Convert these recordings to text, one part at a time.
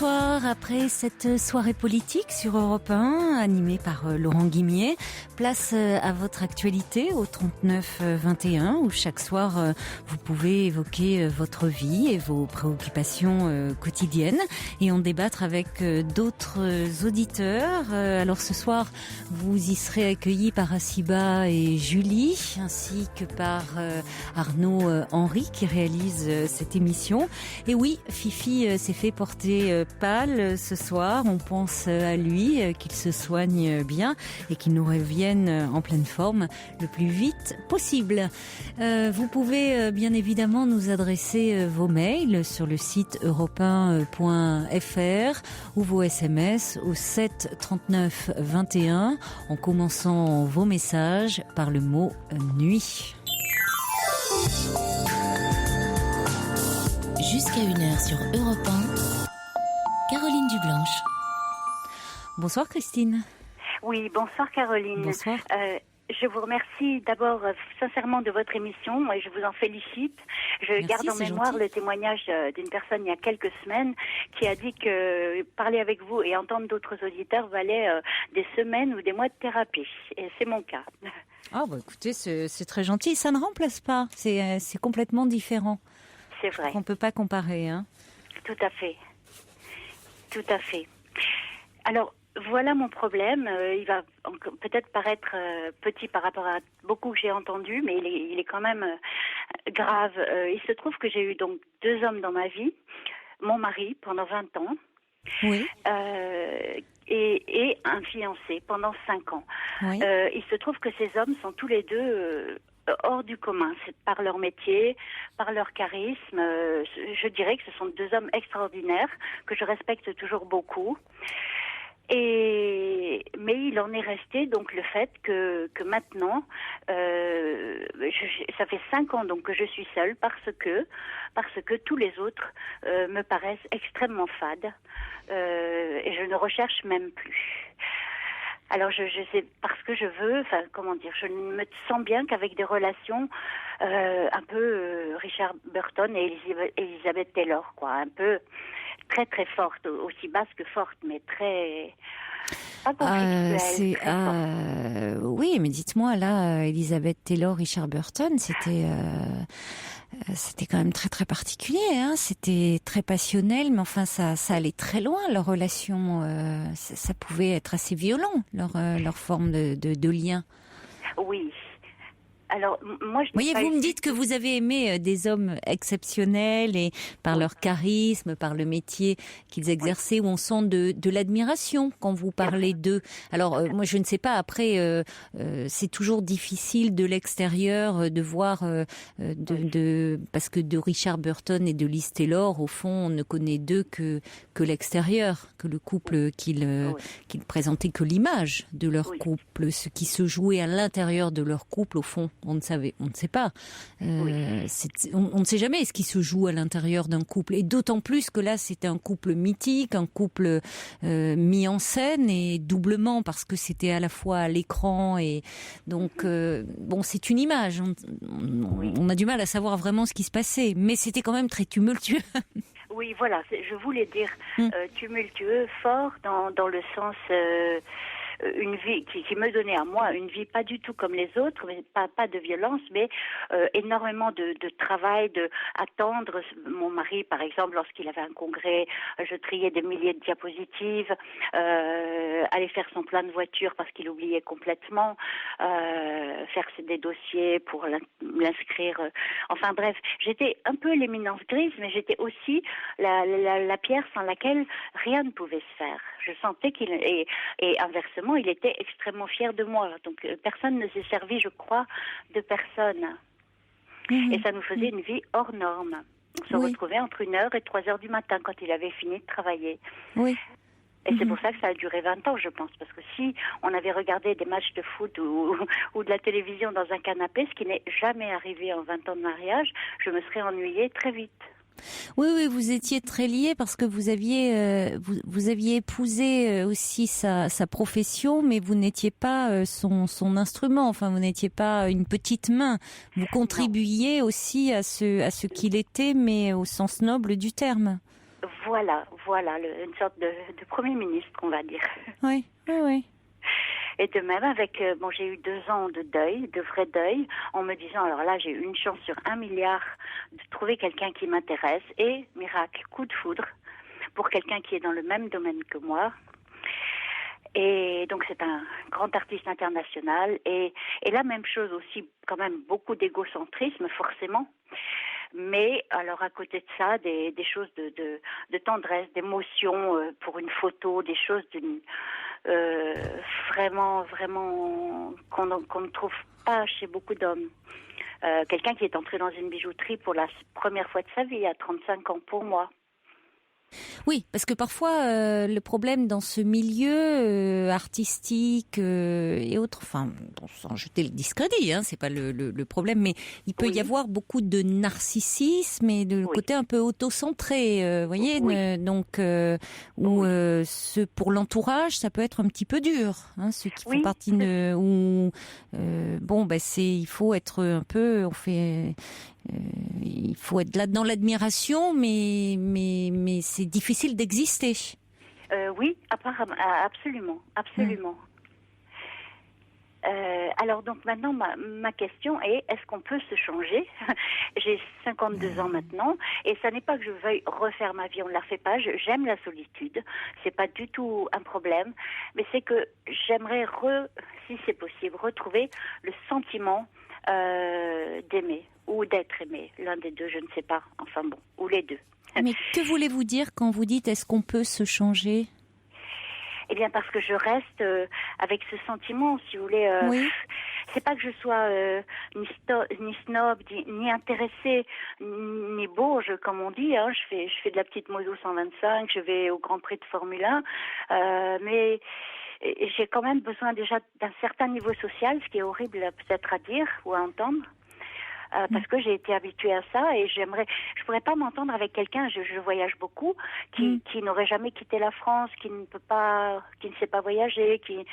Bonsoir, après cette soirée politique sur Europe 1, animée par Laurent Guimier, place à votre actualité au 39-21, où chaque soir vous pouvez évoquer votre vie et vos préoccupations quotidiennes et en débattre avec d'autres auditeurs. Alors ce soir, vous y serez accueillis par Asiba et Julie, ainsi que par Arnaud Henry qui réalise cette émission. Et oui, Fifi s'est fait porter pâle ce soir. On pense à lui, qu'il se soigne bien et qu'il nous revienne en pleine forme le plus vite possible. Vous pouvez bien évidemment nous adresser vos mails sur le site europe1.fr ou vos SMS au 7 39 21 en commençant vos messages par le mot nuit. Jusqu'à 1h sur Europe 1, Caroline Dublanche. Bonsoir Christine. Oui, bonsoir Caroline. Bonsoir. Je vous remercie d'abord sincèrement de votre émission et je vous en félicite. Merci, garde en mémoire gentil. le témoignage d'une personne il y a quelques semaines qui a dit que parler avec vous et entendre d'autres auditeurs valait des semaines ou des mois de thérapie. Et c'est mon cas. Ah bah écoutez, c'est très gentil. Ça ne remplace pas. C'est complètement différent. C'est vrai. On peut pas comparer, hein. Tout à fait. Tout à fait. Alors, voilà mon problème. Il va peut-être paraître petit par rapport à beaucoup que j'ai entendu, mais il est quand même grave. Il se trouve que j'ai eu donc 2 hommes dans ma vie. Mon mari pendant 20 ans. Oui. Et un fiancé pendant 5 ans. Oui. Il se trouve que ces hommes sont tous les deux hors du commun. C'est par leur métier, par leur charisme. Je dirais que ce sont 2 hommes extraordinaires que je respecte toujours beaucoup. Mais il en est resté donc le fait que maintenant, ça fait 5 ans donc que je suis seule parce que tous les autres me paraissent extrêmement fades et je ne recherche même plus. Alors je sais parce que je veux, enfin comment dire, je ne me sens bien qu'avec des relations un peu Richard Burton et Elizabeth Taylor, quoi, un peu très très forte, aussi basse que forte, mais très pas conflictuelle. Oui, mais dites-moi là, Elizabeth Taylor, Richard Burton, c'était quand même très très particulier, hein. C'était très passionnel, mais enfin ça allait très loin leur relation. Ça pouvait être assez violent leur forme de lien. Oui. Alors, moi, je voyez, vous me dites que vous avez aimé des hommes exceptionnels et par leur charisme, par le métier qu'ils exerçaient, où on sent de l'admiration quand vous parlez d'eux. Alors, moi, je ne sais pas. Après, c'est toujours difficile de l'extérieur de voir, parce que de Richard Burton et de Liz Taylor, au fond, on ne connaît d'eux que l'extérieur, que le couple qu'ils présentaient, que l'image de leur couple, ce qui se jouait à l'intérieur de leur couple, au fond. On ne sait pas. On ne sait jamais ce qui se joue à l'intérieur d'un couple. Et d'autant plus que là, c'était un couple mythique, un couple mis en scène et doublement parce que c'était à la fois à l'écran et donc c'est une image. On a du mal à savoir vraiment ce qui se passait, mais c'était quand même très tumultueux. Oui, voilà. Je voulais dire tumultueux, fort dans le sens. Une vie qui me donnait à moi une vie pas du tout comme les autres, mais pas de violence, mais énormément de travail, de attendre. Mon mari, par exemple, lorsqu'il avait un congrès, je triais des milliers de diapositives, aller faire son plein de voiture parce qu'il oubliait complètement, faire des dossiers pour l'inscrire. Enfin bref, j'étais un peu l'éminence grise, mais j'étais aussi la pierre sans laquelle rien ne pouvait se faire. Je sentais et inversement, il était extrêmement fier de moi. Donc personne ne s'est servi, je crois, de personne. Et ça nous faisait une vie hors norme. On se retrouvait entre 1h et 3h du matin quand il avait fini de travailler. Oui. Et c'est pour ça que ça a duré 20 ans, je pense. Parce que si on avait regardé des matchs de foot ou de la télévision dans un canapé, ce qui n'est jamais arrivé en 20 ans de mariage, je me serais ennuyée très vite. Oui, vous étiez très liés parce que vous aviez épousé aussi sa profession, mais vous n'étiez pas son instrument. Enfin, vous n'étiez pas une petite main. Vous contribuiez aussi à ce qu'il était, mais au sens noble du terme. Voilà, une sorte de Premier ministre, on va dire. Oui, oui, oui. Et de même avec, j'ai eu 2 ans de deuil, de vrai deuil, en me disant, alors là, j'ai une chance sur 1 milliard de trouver quelqu'un qui m'intéresse. Et, miracle, coup de foudre, pour quelqu'un qui est dans le même domaine que moi. Et donc, c'est un grand artiste international. Et la même chose aussi, quand même, beaucoup d'égocentrisme, forcément. Mais alors à côté de ça, des choses de tendresse, d'émotion pour une photo, des choses d'une vraiment qu'on ne trouve pas chez beaucoup d'hommes. Quelqu'un qui est entré dans une bijouterie pour la première fois de sa vie à 35 ans pour moi. Oui, parce que parfois le problème dans ce milieu artistique et autres, enfin, sans jeter le discrédit, hein, c'est pas le problème, mais il peut y avoir beaucoup de narcissisme et de côté un peu auto-centré, voyez, donc où pour l'entourage, ça peut être un petit peu dur, hein, ceux qui font partie de où il faut être un peu, il faut être là dans l'admiration, mais c'est difficile d'exister. Oui, apparemment, absolument. Alors donc maintenant ma question est, est-ce qu'on peut se changer? J'ai 52 ans maintenant et ça n'est pas que je veuille refaire ma vie, on ne la refait pas. J'aime la solitude, c'est pas du tout un problème, mais c'est que j'aimerais si c'est possible, retrouver le sentiment d'aimer ou d'être aimé, l'un des deux, je ne sais pas, enfin bon, ou les deux. Mais que voulez-vous dire quand vous dites est-ce qu'on peut se changer? Eh bien parce que je reste avec ce sentiment, si vous voulez. C'est pas que je sois ni snob, ni intéressée, ni bourge, comme on dit. Hein. Je fais de la petite moto 125, je vais au Grand Prix de Formule 1, mais j'ai quand même besoin déjà d'un certain niveau social, ce qui est horrible peut-être à dire ou à entendre. Parce que j'ai été habituée à ça et je pourrais pas m'entendre avec quelqu'un, je voyage beaucoup, qui n'aurait jamais quitté la France, qui ne sait pas voyager, qui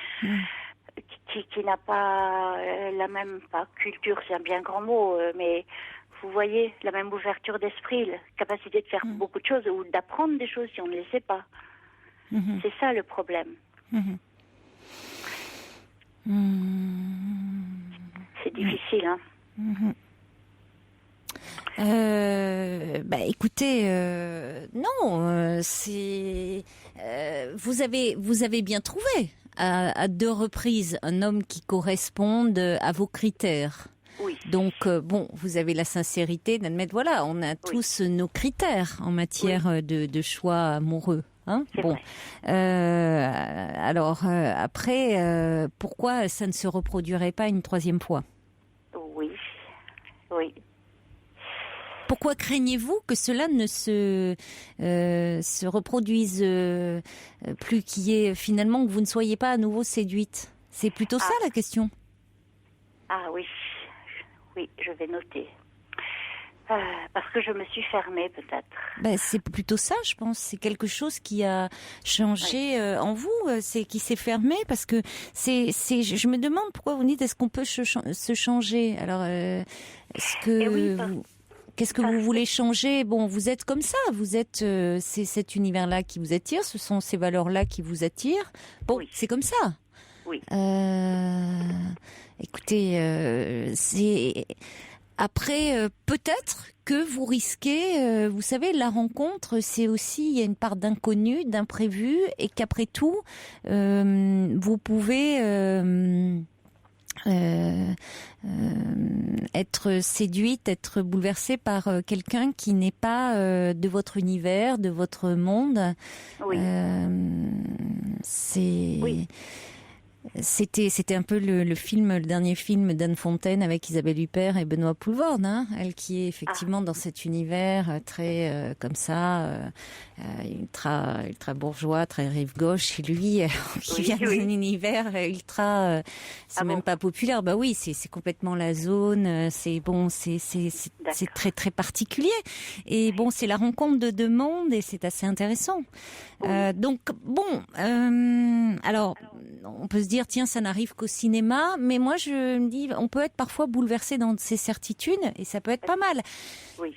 n'a pas la même, pas culture, c'est un bien grand mot, mais vous voyez, la même ouverture d'esprit, la capacité de faire beaucoup de choses ou d'apprendre des choses si on ne les sait pas. C'est ça le problème. C'est difficile, hein. Écoutez, non, vous avez bien trouvé à 2 reprises un homme qui corresponde à vos critères. Oui. Donc vous avez la sincérité d'admettre, voilà, on a tous nos critères en matière de choix amoureux. Hein, bon, après, pourquoi ça ne se reproduirait pas une 3e fois? Oui. Pourquoi craignez-vous que cela ne se reproduise plus, qu'il y ait finalement que vous ne soyez pas à nouveau séduite? C'est plutôt ça la question. Ah oui, je vais noter. Parce que je me suis fermée peut-être. C'est plutôt ça, je pense. C'est quelque chose qui a changé en vous, qui s'est fermé, parce que je me demande pourquoi vous dites est-ce qu'on peut se changer. Alors, est-ce que qu'est-ce que vous voulez changer? Bon, vous êtes comme ça, vous êtes c'est cet univers-là qui vous attire, ce sont ces valeurs-là qui vous attirent. Bon, c'est comme ça. Oui. Écoutez, c'est après peut-être que vous risquez, vous savez, la rencontre, c'est aussi, il y a une part d'inconnu, d'imprévu, et qu'après tout, vous pouvez être séduite, être bouleversée par quelqu'un qui n'est pas de votre univers, de votre monde. Oui. C'était un peu le dernier film d'Anne Fontaine avec Isabelle Huppert et Benoît Poelvoorde, hein, elle qui est effectivement dans cet univers très comme ça, ultra bourgeois, très rive gauche, et lui qui vient d'un univers ultra, c'est même pas populaire. Bah oui, c'est complètement la zone. C'est très très particulier. Et bon, c'est la rencontre de 2 mondes et c'est assez intéressant. Donc bon, alors on peut se dire tiens, ça n'arrive qu'au cinéma, mais moi je me dis on peut être parfois bouleversé dans ses certitudes et ça peut être pas mal. Oui.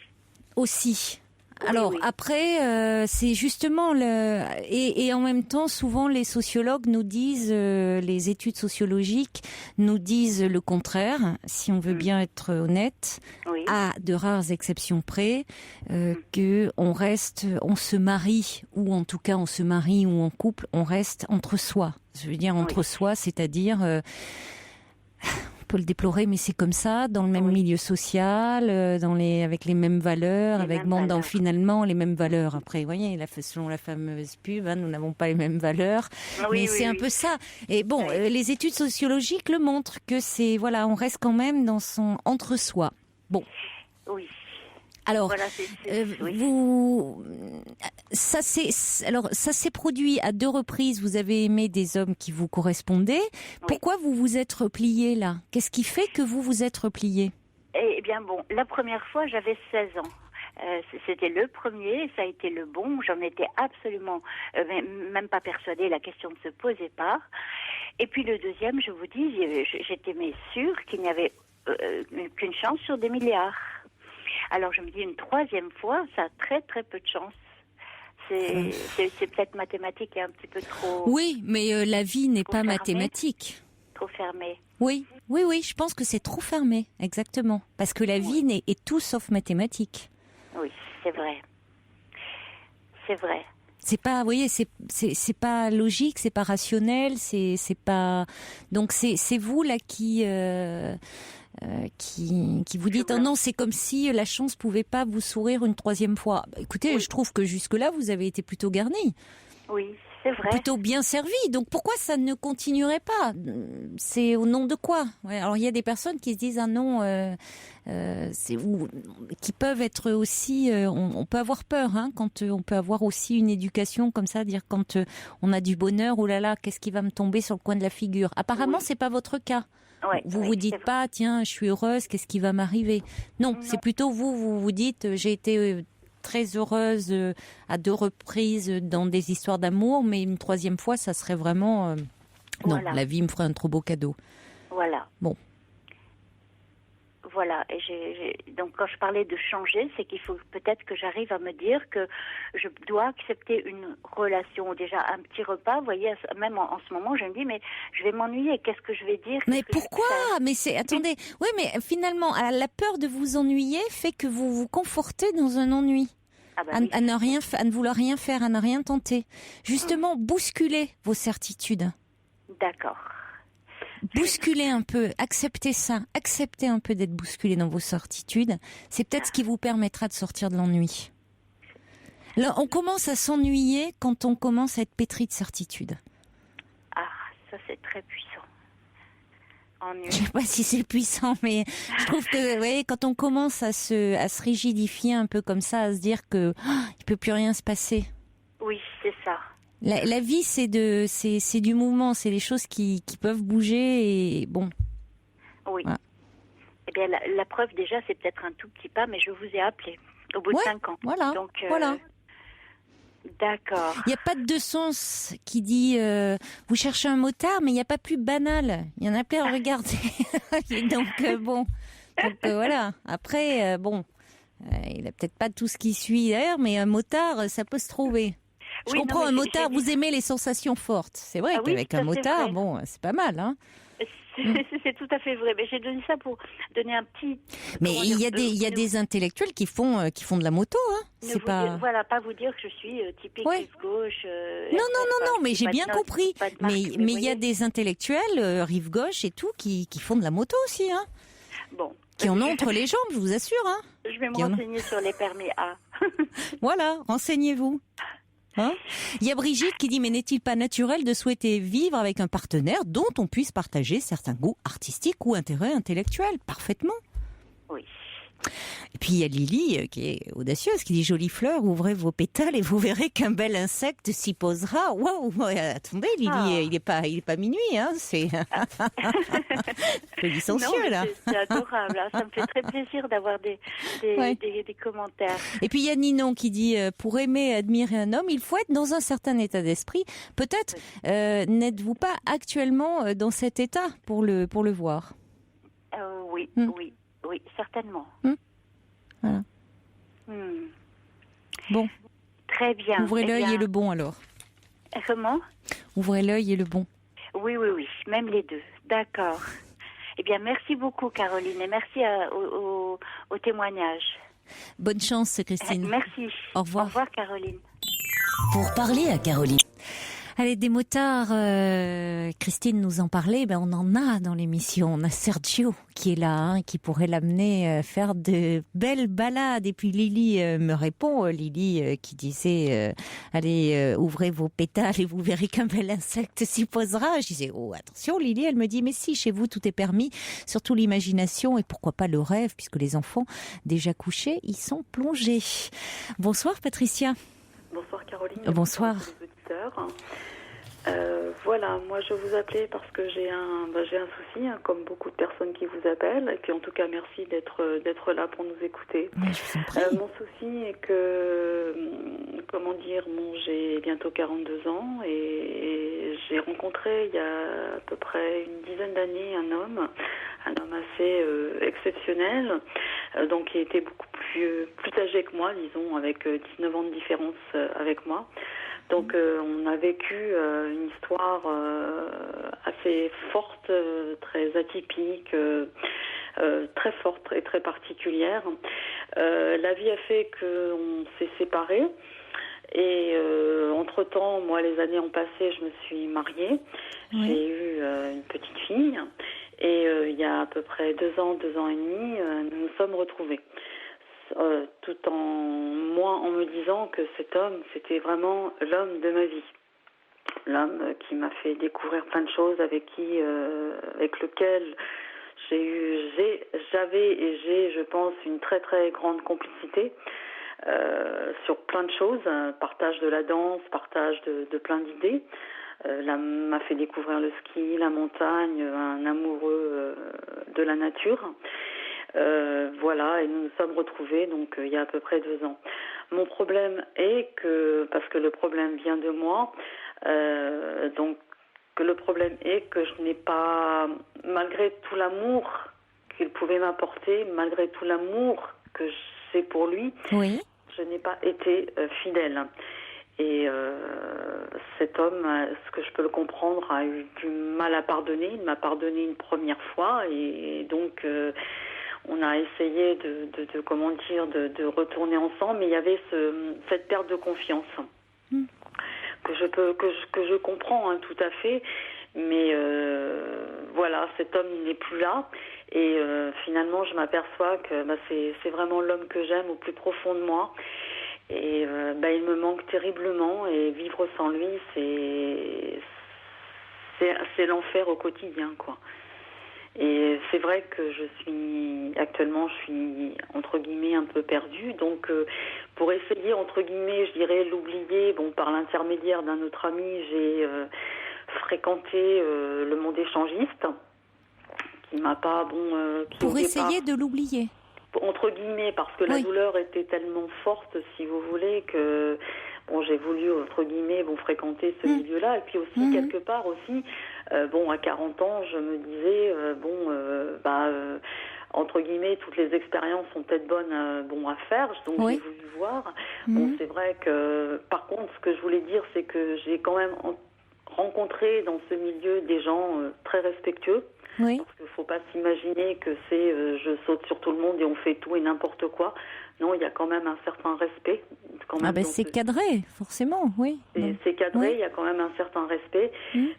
Aussi. Alors oui. après, c'est justement et en même temps, souvent les sociologues nous disent, les études sociologiques nous disent le contraire. Si on veut bien être honnête, Oui. à de rares exceptions près, que on se marie ou en tout cas on se marie ou en couple, on reste entre soi. Je veux dire entre soi, c'est-à-dire on peut le déplorer, mais c'est comme ça, dans le même milieu social, avec les mêmes valeurs, finalement les mêmes valeurs. Après, vous voyez, selon la fameuse pub, nous n'avons pas les mêmes valeurs, mais c'est un peu ça. Et bon, les études sociologiques le montrent que on reste quand même dans son entre-soi. Bon. Oui. Alors, voilà, ça s'est produit à 2 reprises. Vous avez aimé des hommes qui vous correspondaient. Pourquoi vous vous êtes replié là? Qu'est-ce qui fait que vous vous êtes replié? Eh bien bon, la première fois, j'avais 16 ans. C'était le premier, ça a été le bon. J'en étais absolument même pas persuadée. La question ne se posait pas. Et puis le deuxième, je vous dis, j'étais sûre qu'il n'y avait qu'une chance sur des milliards. Alors je me dis une troisième fois, ça a très très peu de chance. C'est peut-être mathématique et un petit peu trop... Oui, mais la vie n'est pas mathématique. Trop fermée. Oui, je pense que c'est trop fermé, exactement. Parce que la vie est tout sauf mathématique. Oui, c'est vrai. C'est vrai. C'est pas, vous voyez, c'est pas logique, c'est pas rationnel, c'est pas... Donc c'est vous là qui vous dites oh non, c'est comme si la chance pouvait pas vous sourire une troisième fois. Bah, écoutez, je trouve que jusque-là vous avez été plutôt garni. Oui, c'est vrai. Plutôt bien servi. Donc pourquoi ça ne continuerait pas? C'est au nom de quoi? Alors il y a des personnes qui se disent ah non, qui peuvent être aussi. On peut avoir peur quand on peut avoir aussi une éducation comme ça, dire quand on a du bonheur, oh là là, qu'est-ce qui va me tomber sur le coin de la figure? Apparemment c'est pas votre cas. Vous vous dites pas, tiens, je suis heureuse, qu'est-ce qui va m'arriver? Non, c'est plutôt vous vous dites, j'ai été très heureuse à 2 reprises dans des histoires d'amour, mais une troisième fois, ça serait vraiment... Non, la vie me ferait un trop beau cadeau. Voilà. Bon. Voilà, et donc quand je parlais de changer, c'est qu'il faut peut-être que j'arrive à me dire que je dois accepter une relation, déjà un petit repas, vous voyez, même en ce moment, je me dis, mais je vais m'ennuyer, qu'est-ce que je vais dire? Mais pourquoi? Mais attendez, oui, mais finalement, la peur de vous ennuyer fait que vous vous confortez dans un ennui. À ne vouloir rien faire, à ne rien tenter. Justement, bousculez vos certitudes. D'accord. Bousculez un peu, acceptez ça, acceptez un peu d'être bousculé dans vos certitudes. C'est peut-être ce qui vous permettra de sortir de l'ennui. Là, on commence à s'ennuyer quand on commence à être pétri de certitudes. Ah, ça c'est très puissant. Ennui. Je sais pas si c'est puissant, mais je trouve que, vous voyez, quand on commence à se rigidifier un peu comme ça, à se dire que il peut plus rien se passer. Oui, c'est ça. La vie, c'est du mouvement, c'est les choses qui peuvent bouger et bon. Oui. Voilà. Eh bien, la preuve déjà, c'est peut-être un tout petit pas, mais je vous ai appelé au bout de 5 ans. Voilà. Donc, voilà. D'accord. Il n'y a pas de sens qui dit vous cherchez un motard, mais il n'y a pas plus banal. Il y en a plein à regarder. Donc bon. Donc voilà. Après il a peut-être pas tout ce qui suit d'ailleurs, mais un motard, ça peut se trouver. Je comprends, un motard, vous aimez les sensations fortes. C'est vrai qu'avec un motard, c'est pas mal, hein. C'est tout à fait vrai. Mais j'ai donné ça pour donner un petit... Mais il y a des intellectuels qui font de la moto, hein. C'est pas... Voilà, pas vous dire que je suis typique rive gauche. Non, mais j'ai bien compris. Mais il y a des intellectuels, rive gauche et tout, qui font de la moto aussi, hein. Bon. Qui en ont entre les jambes, je vous assure, hein. Je vais me renseigner sur les permis A. Voilà, renseignez-vous. Il y a Brigitte qui dit mais n'est-il pas naturel de souhaiter vivre avec un partenaire dont on puisse partager certains goûts artistiques ou intérêts intellectuels? Parfaitement. Oui. Et puis il y a Lily qui est audacieuse, qui dit jolie fleur, ouvrez vos pétales et vous verrez qu'un bel insecte s'y posera. Waouh, attendez Lily, il est pas minuit, hein, c'est licencieux là. C'est adorable, hein. Ça me fait très plaisir d'avoir des commentaires. Et puis il y a Ninon qui dit pour aimer et admirer un homme, il faut être dans un certain état d'esprit. Peut-être n'êtes-vous pas actuellement dans cet état pour le voir? Oui, certainement. Voilà. Bon. Très bien. Ouvrez l'œil et le bon alors. Comment? Ouvrez l'œil et le bon. Oui, même les deux. D'accord. Eh bien, merci beaucoup, Caroline, et merci au témoignage. Bonne chance, Christine. Merci. Au revoir. Au revoir, Caroline. Pour parler à Caroline. Allez, des motards, Christine nous en parlait, on en a dans l'émission. On a Sergio qui est là, qui pourrait l'amener faire de belles balades. Et puis Lily me répond, Lily qui disait allez, ouvrez vos pétales et vous verrez qu'un bel insecte s'y posera. Je disais, oh attention Lily, elle me dit, mais si, chez vous tout est permis, surtout l'imagination et pourquoi pas le rêve, puisque les enfants déjà couchés, ils sont plongés. Bonsoir Patricia. Bonsoir Caroline. Bonsoir. Les auditeurs. Voilà, moi je vous appelais parce que j'ai un souci, comme beaucoup de personnes qui vous appellent. Et puis en tout cas, merci d'être là pour nous écouter. Oui, je vous en prie. Mon souci est que, j'ai bientôt 42 ans et j'ai rencontré il y a à peu près une dizaine d'années un homme assez exceptionnel, donc qui était beaucoup plus âgé que moi, disons, avec 19 ans de différence avec moi. Donc on a vécu une histoire assez forte, très atypique, très forte et très particulière. La vie a fait qu'on s'est séparés et entre-temps, moi les années ont passé, je me suis mariée, j'ai eu une petite fille et il y a à peu près 2 ans et demi, nous nous sommes retrouvés. Tout en me disant que cet homme, c'était vraiment l'homme de ma vie. L'homme qui m'a fait découvrir plein de choses, avec lequel j'avais et j'ai, je pense, une très très grande complicité sur plein de choses, partage de la danse, partage de plein d'idées. M'a fait découvrir le ski, la montagne, un amoureux de la nature. Voilà, et nous nous sommes retrouvés donc il y a à peu près 2 ans. Mon problème est parce que le problème vient de moi, le problème est que je n'ai pas, malgré tout l'amour qu'il pouvait m'apporter, malgré tout l'amour que j'ai pour lui, je n'ai pas été fidèle. Et cet homme, ce que je peux le comprendre, a eu du mal à pardonner. Il m'a pardonné une première fois et donc on a essayé de retourner ensemble, mais il y avait cette perte de confiance que je comprends tout à fait, mais voilà, cet homme n'est plus là et finalement je m'aperçois que c'est vraiment l'homme que j'aime au plus profond de moi et il me manque terriblement et vivre sans lui c'est l'enfer au quotidien, quoi. Et c'est vrai que actuellement, je suis, entre guillemets, un peu perdue. Donc, pour essayer, entre guillemets, je dirais, l'oublier, par l'intermédiaire d'un autre ami, j'ai fréquenté le monde échangiste, qui m'a pas, pour essayer de l'oublier. Entre guillemets, parce que la douleur était tellement forte, si vous voulez, que j'ai voulu, entre guillemets, fréquenter ce milieu-là. Et puis aussi, quelque part aussi, à 40 ans, je me disais, entre guillemets, toutes les expériences sont peut-être bonnes à faire. Donc, j'ai voulu voir. C'est vrai que, par contre, ce que je voulais dire, c'est que j'ai quand même rencontré dans ce milieu des gens très respectueux. Parce qu'il ne faut pas s'imaginer que c'est je saute sur tout le monde et on fait tout et n'importe quoi. Non, il y a quand même un certain respect. C'est cadré, forcément, oui. C'est cadré, il y a quand même un certain respect.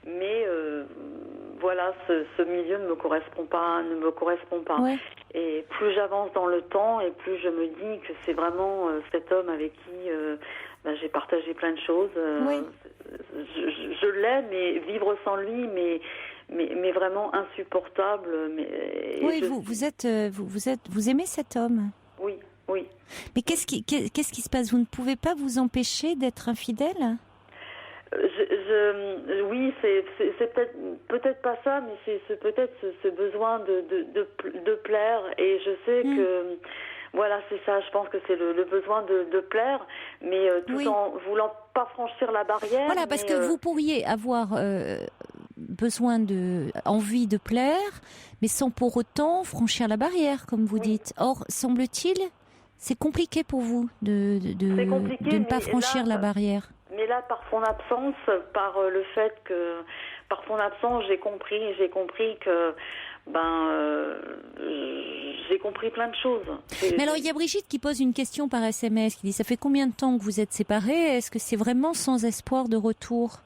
Mais voilà, ce milieu ne me correspond pas. Et plus j'avance dans le temps et plus je me dis que c'est vraiment cet homme avec qui j'ai partagé plein de choses. Je l'aime et vivre sans lui, mais vraiment insupportable. Vous aimez cet homme? Oui. Mais qu'est-ce qui se passe? Vous ne pouvez pas vous empêcher d'être infidèle? Oui, c'est peut-être pas ça, mais c'est peut-être ce besoin de plaire. Et je sais que voilà, c'est ça. Je pense que c'est le besoin de plaire, mais tout en voulant pas franchir la barrière. Voilà, parce que vous pourriez avoir envie de plaire, mais sans pour autant franchir la barrière, comme vous dites. Or, semble-t-il, C'est compliqué pour vous de ne pas franchir la barrière. Mais là, par son absence, par le fait que, par son absence, j'ai compris que, j'ai compris plein de choses. Mais alors, il y a Brigitte qui pose une question par SMS, qui dit, ça fait combien de temps que vous êtes séparés? Est-ce que c'est vraiment sans espoir de retour?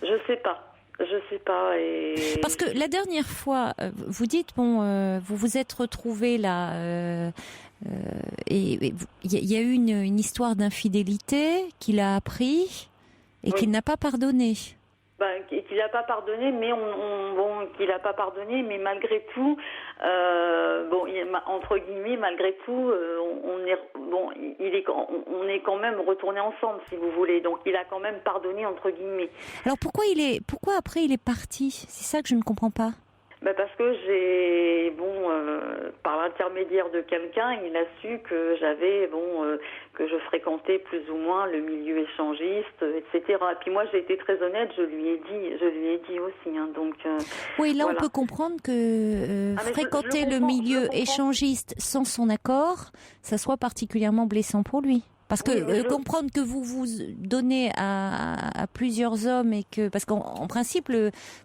Je sais pas. Parce que la dernière fois, vous dites, vous vous êtes retrouvés là, et il y a eu une histoire d'infidélité qu'il a appris et qu'il n'a pas pardonné. Qu'il n'a pas pardonné, mais qu'il n'a pas pardonné, mais malgré tout, entre guillemets, malgré tout, on est quand même retourné ensemble, si vous voulez. Donc il a quand même pardonné, entre guillemets. Alors pourquoi après il est parti? C'est ça que je ne comprends pas. Parce que par l'intermédiaire de quelqu'un, il a su que que je fréquentais plus ou moins le milieu échangiste, etc. Et puis moi, j'ai été très honnête, je lui ai dit aussi. Donc. Oui, là, voilà. On peut comprendre que fréquenter le milieu échangiste sans son accord, ça soit particulièrement blessant pour lui. Parce que comprendre que vous vous donnez à plusieurs hommes parce qu'en principe,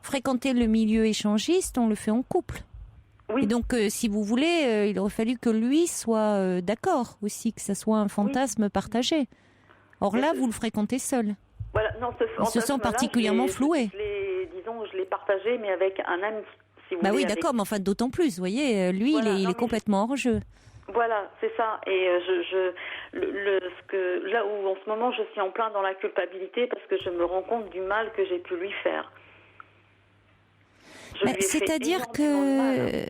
fréquenter le milieu échangiste, on le fait en couple. Oui. Et donc, si vous voulez, il aurait fallu que lui soit d'accord aussi, que ça soit un fantasme partagé. Or là, vous le fréquentez seul. Voilà, non, il se sent particulièrement floué. Je l'ai partagé, mais avec un ami. Si vous voulez, oui, d'accord, mais enfin d'autant plus. Vous voyez, lui, voilà, il est complètement hors jeu. Voilà, c'est ça. Et là où en ce moment je suis en plein dans la culpabilité parce que je me rends compte du mal que j'ai pu lui faire. C'est-à-dire que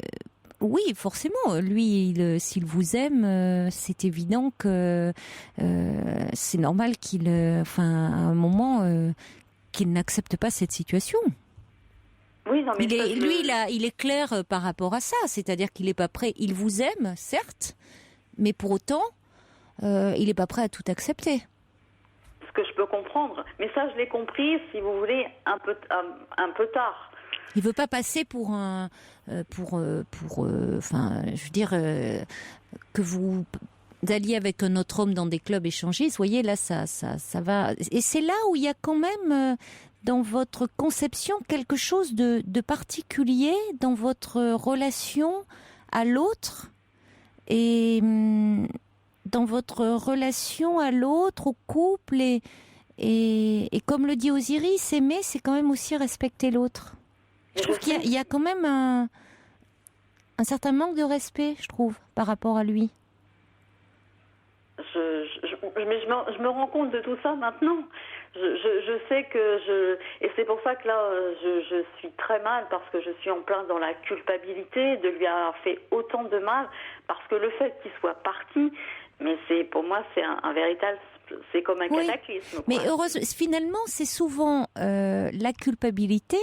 oui, forcément, lui, s'il vous aime, c'est évident que c'est normal à un moment, qu'il n'accepte pas cette situation. Oui, non, mais il est clair par rapport à ça, c'est-à-dire qu'il n'est pas prêt. Il vous aime, certes, mais pour autant, il n'est pas prêt à tout accepter. Ce que je peux comprendre, mais ça, je l'ai compris, si vous voulez, un peu tard. Il veut pas passer pour je veux dire, que vous alliez avec un autre homme dans des clubs échangistes. Vous voyez, là, ça va. Et c'est là où il y a quand même dans votre conception quelque chose de particulier dans votre relation à l'autre et dans votre relation à l'autre, au couple et comme le dit Osiris, aimer, c'est quand même aussi respecter l'autre. Je trouve qu'il y a quand même un certain manque de respect, je trouve, par rapport à lui. Je me rends compte de tout ça maintenant. Je sais et c'est pour ça que là je suis très mal parce que je suis en plein dans la culpabilité de lui avoir fait autant de mal parce que le fait qu'il soit parti, mais pour moi c'est un véritable, c'est comme un cataclysme. Mais heureusement, finalement c'est souvent la culpabilité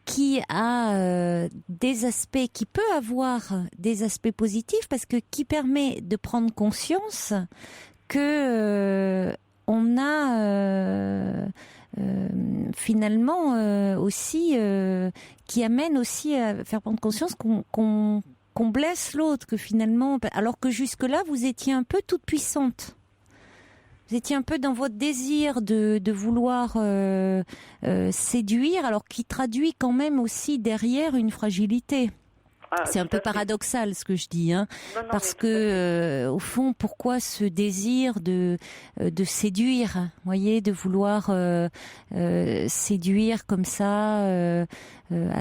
qui a des aspects, qui peut avoir des aspects positifs parce que qui permet de prendre conscience que on a finalement aussi qui amène aussi à faire prendre conscience qu'on blesse l'autre, que finalement, alors que jusque-là vous étiez un peu toute puissante. Vous étiez un peu dans votre désir de vouloir séduire, alors qui traduit quand même aussi derrière une fragilité. C'est un peu paradoxal ce que je dis, hein, non, parce que au fond, pourquoi ce désir de séduire, voyez, de vouloir séduire comme ça à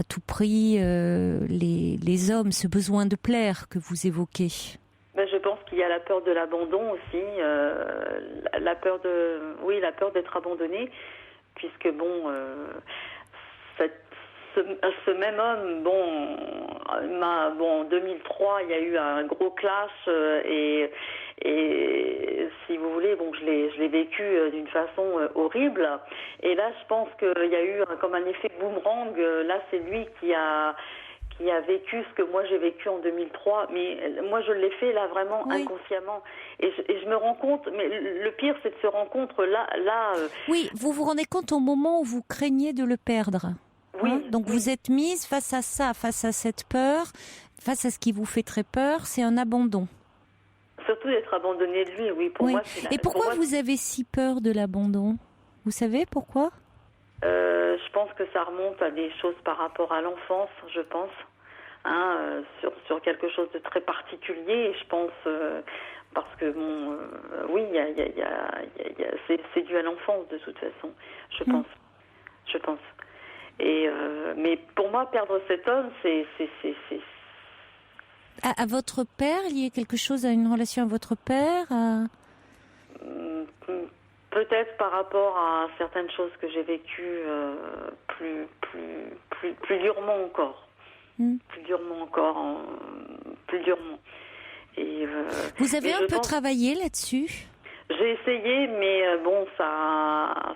tout prix les hommes, ce besoin de plaire que vous évoquez. Je pense qu'il y a la peur de l'abandon aussi, la peur d'être abandonné, puisque ce même homme, en 2003, il y a eu un gros clash et si vous voulez, je l'ai vécu d'une façon horrible. Et là, je pense qu'il y a eu comme un effet boomerang. Là, c'est lui qui a vécu ce que moi j'ai vécu en 2003, mais moi je l'ai fait là vraiment inconsciemment. Et je me rends compte, mais le pire c'est de se rendre compte là. Oui, vous vous rendez compte au moment où vous craignez de le perdre. Oui. Donc vous êtes mise face à ça, face à cette peur, face à ce qui vous fait très peur, c'est un abandon. surtout d'être abandonnée de lui, oui. Pour Oui. moi, c'est Et pourquoi vous avez si peur de l'abandon? Vous savez pourquoi? Je pense que ça remonte à des choses par rapport à l'enfance, je pense, sur quelque chose de très particulier. Et je pense parce que bon, oui, c'est dû à l'enfance de toute façon, je pense. Et mais pour moi, perdre cet homme, c'est à votre père, il y a quelque chose à une relation à votre père peut-être par rapport à certaines choses que j'ai vécues plus durement encore. Plus durement encore. Plus durement. Et, vous avez un peu pense... travaillé là-dessus? J'ai essayé, mais bon, ça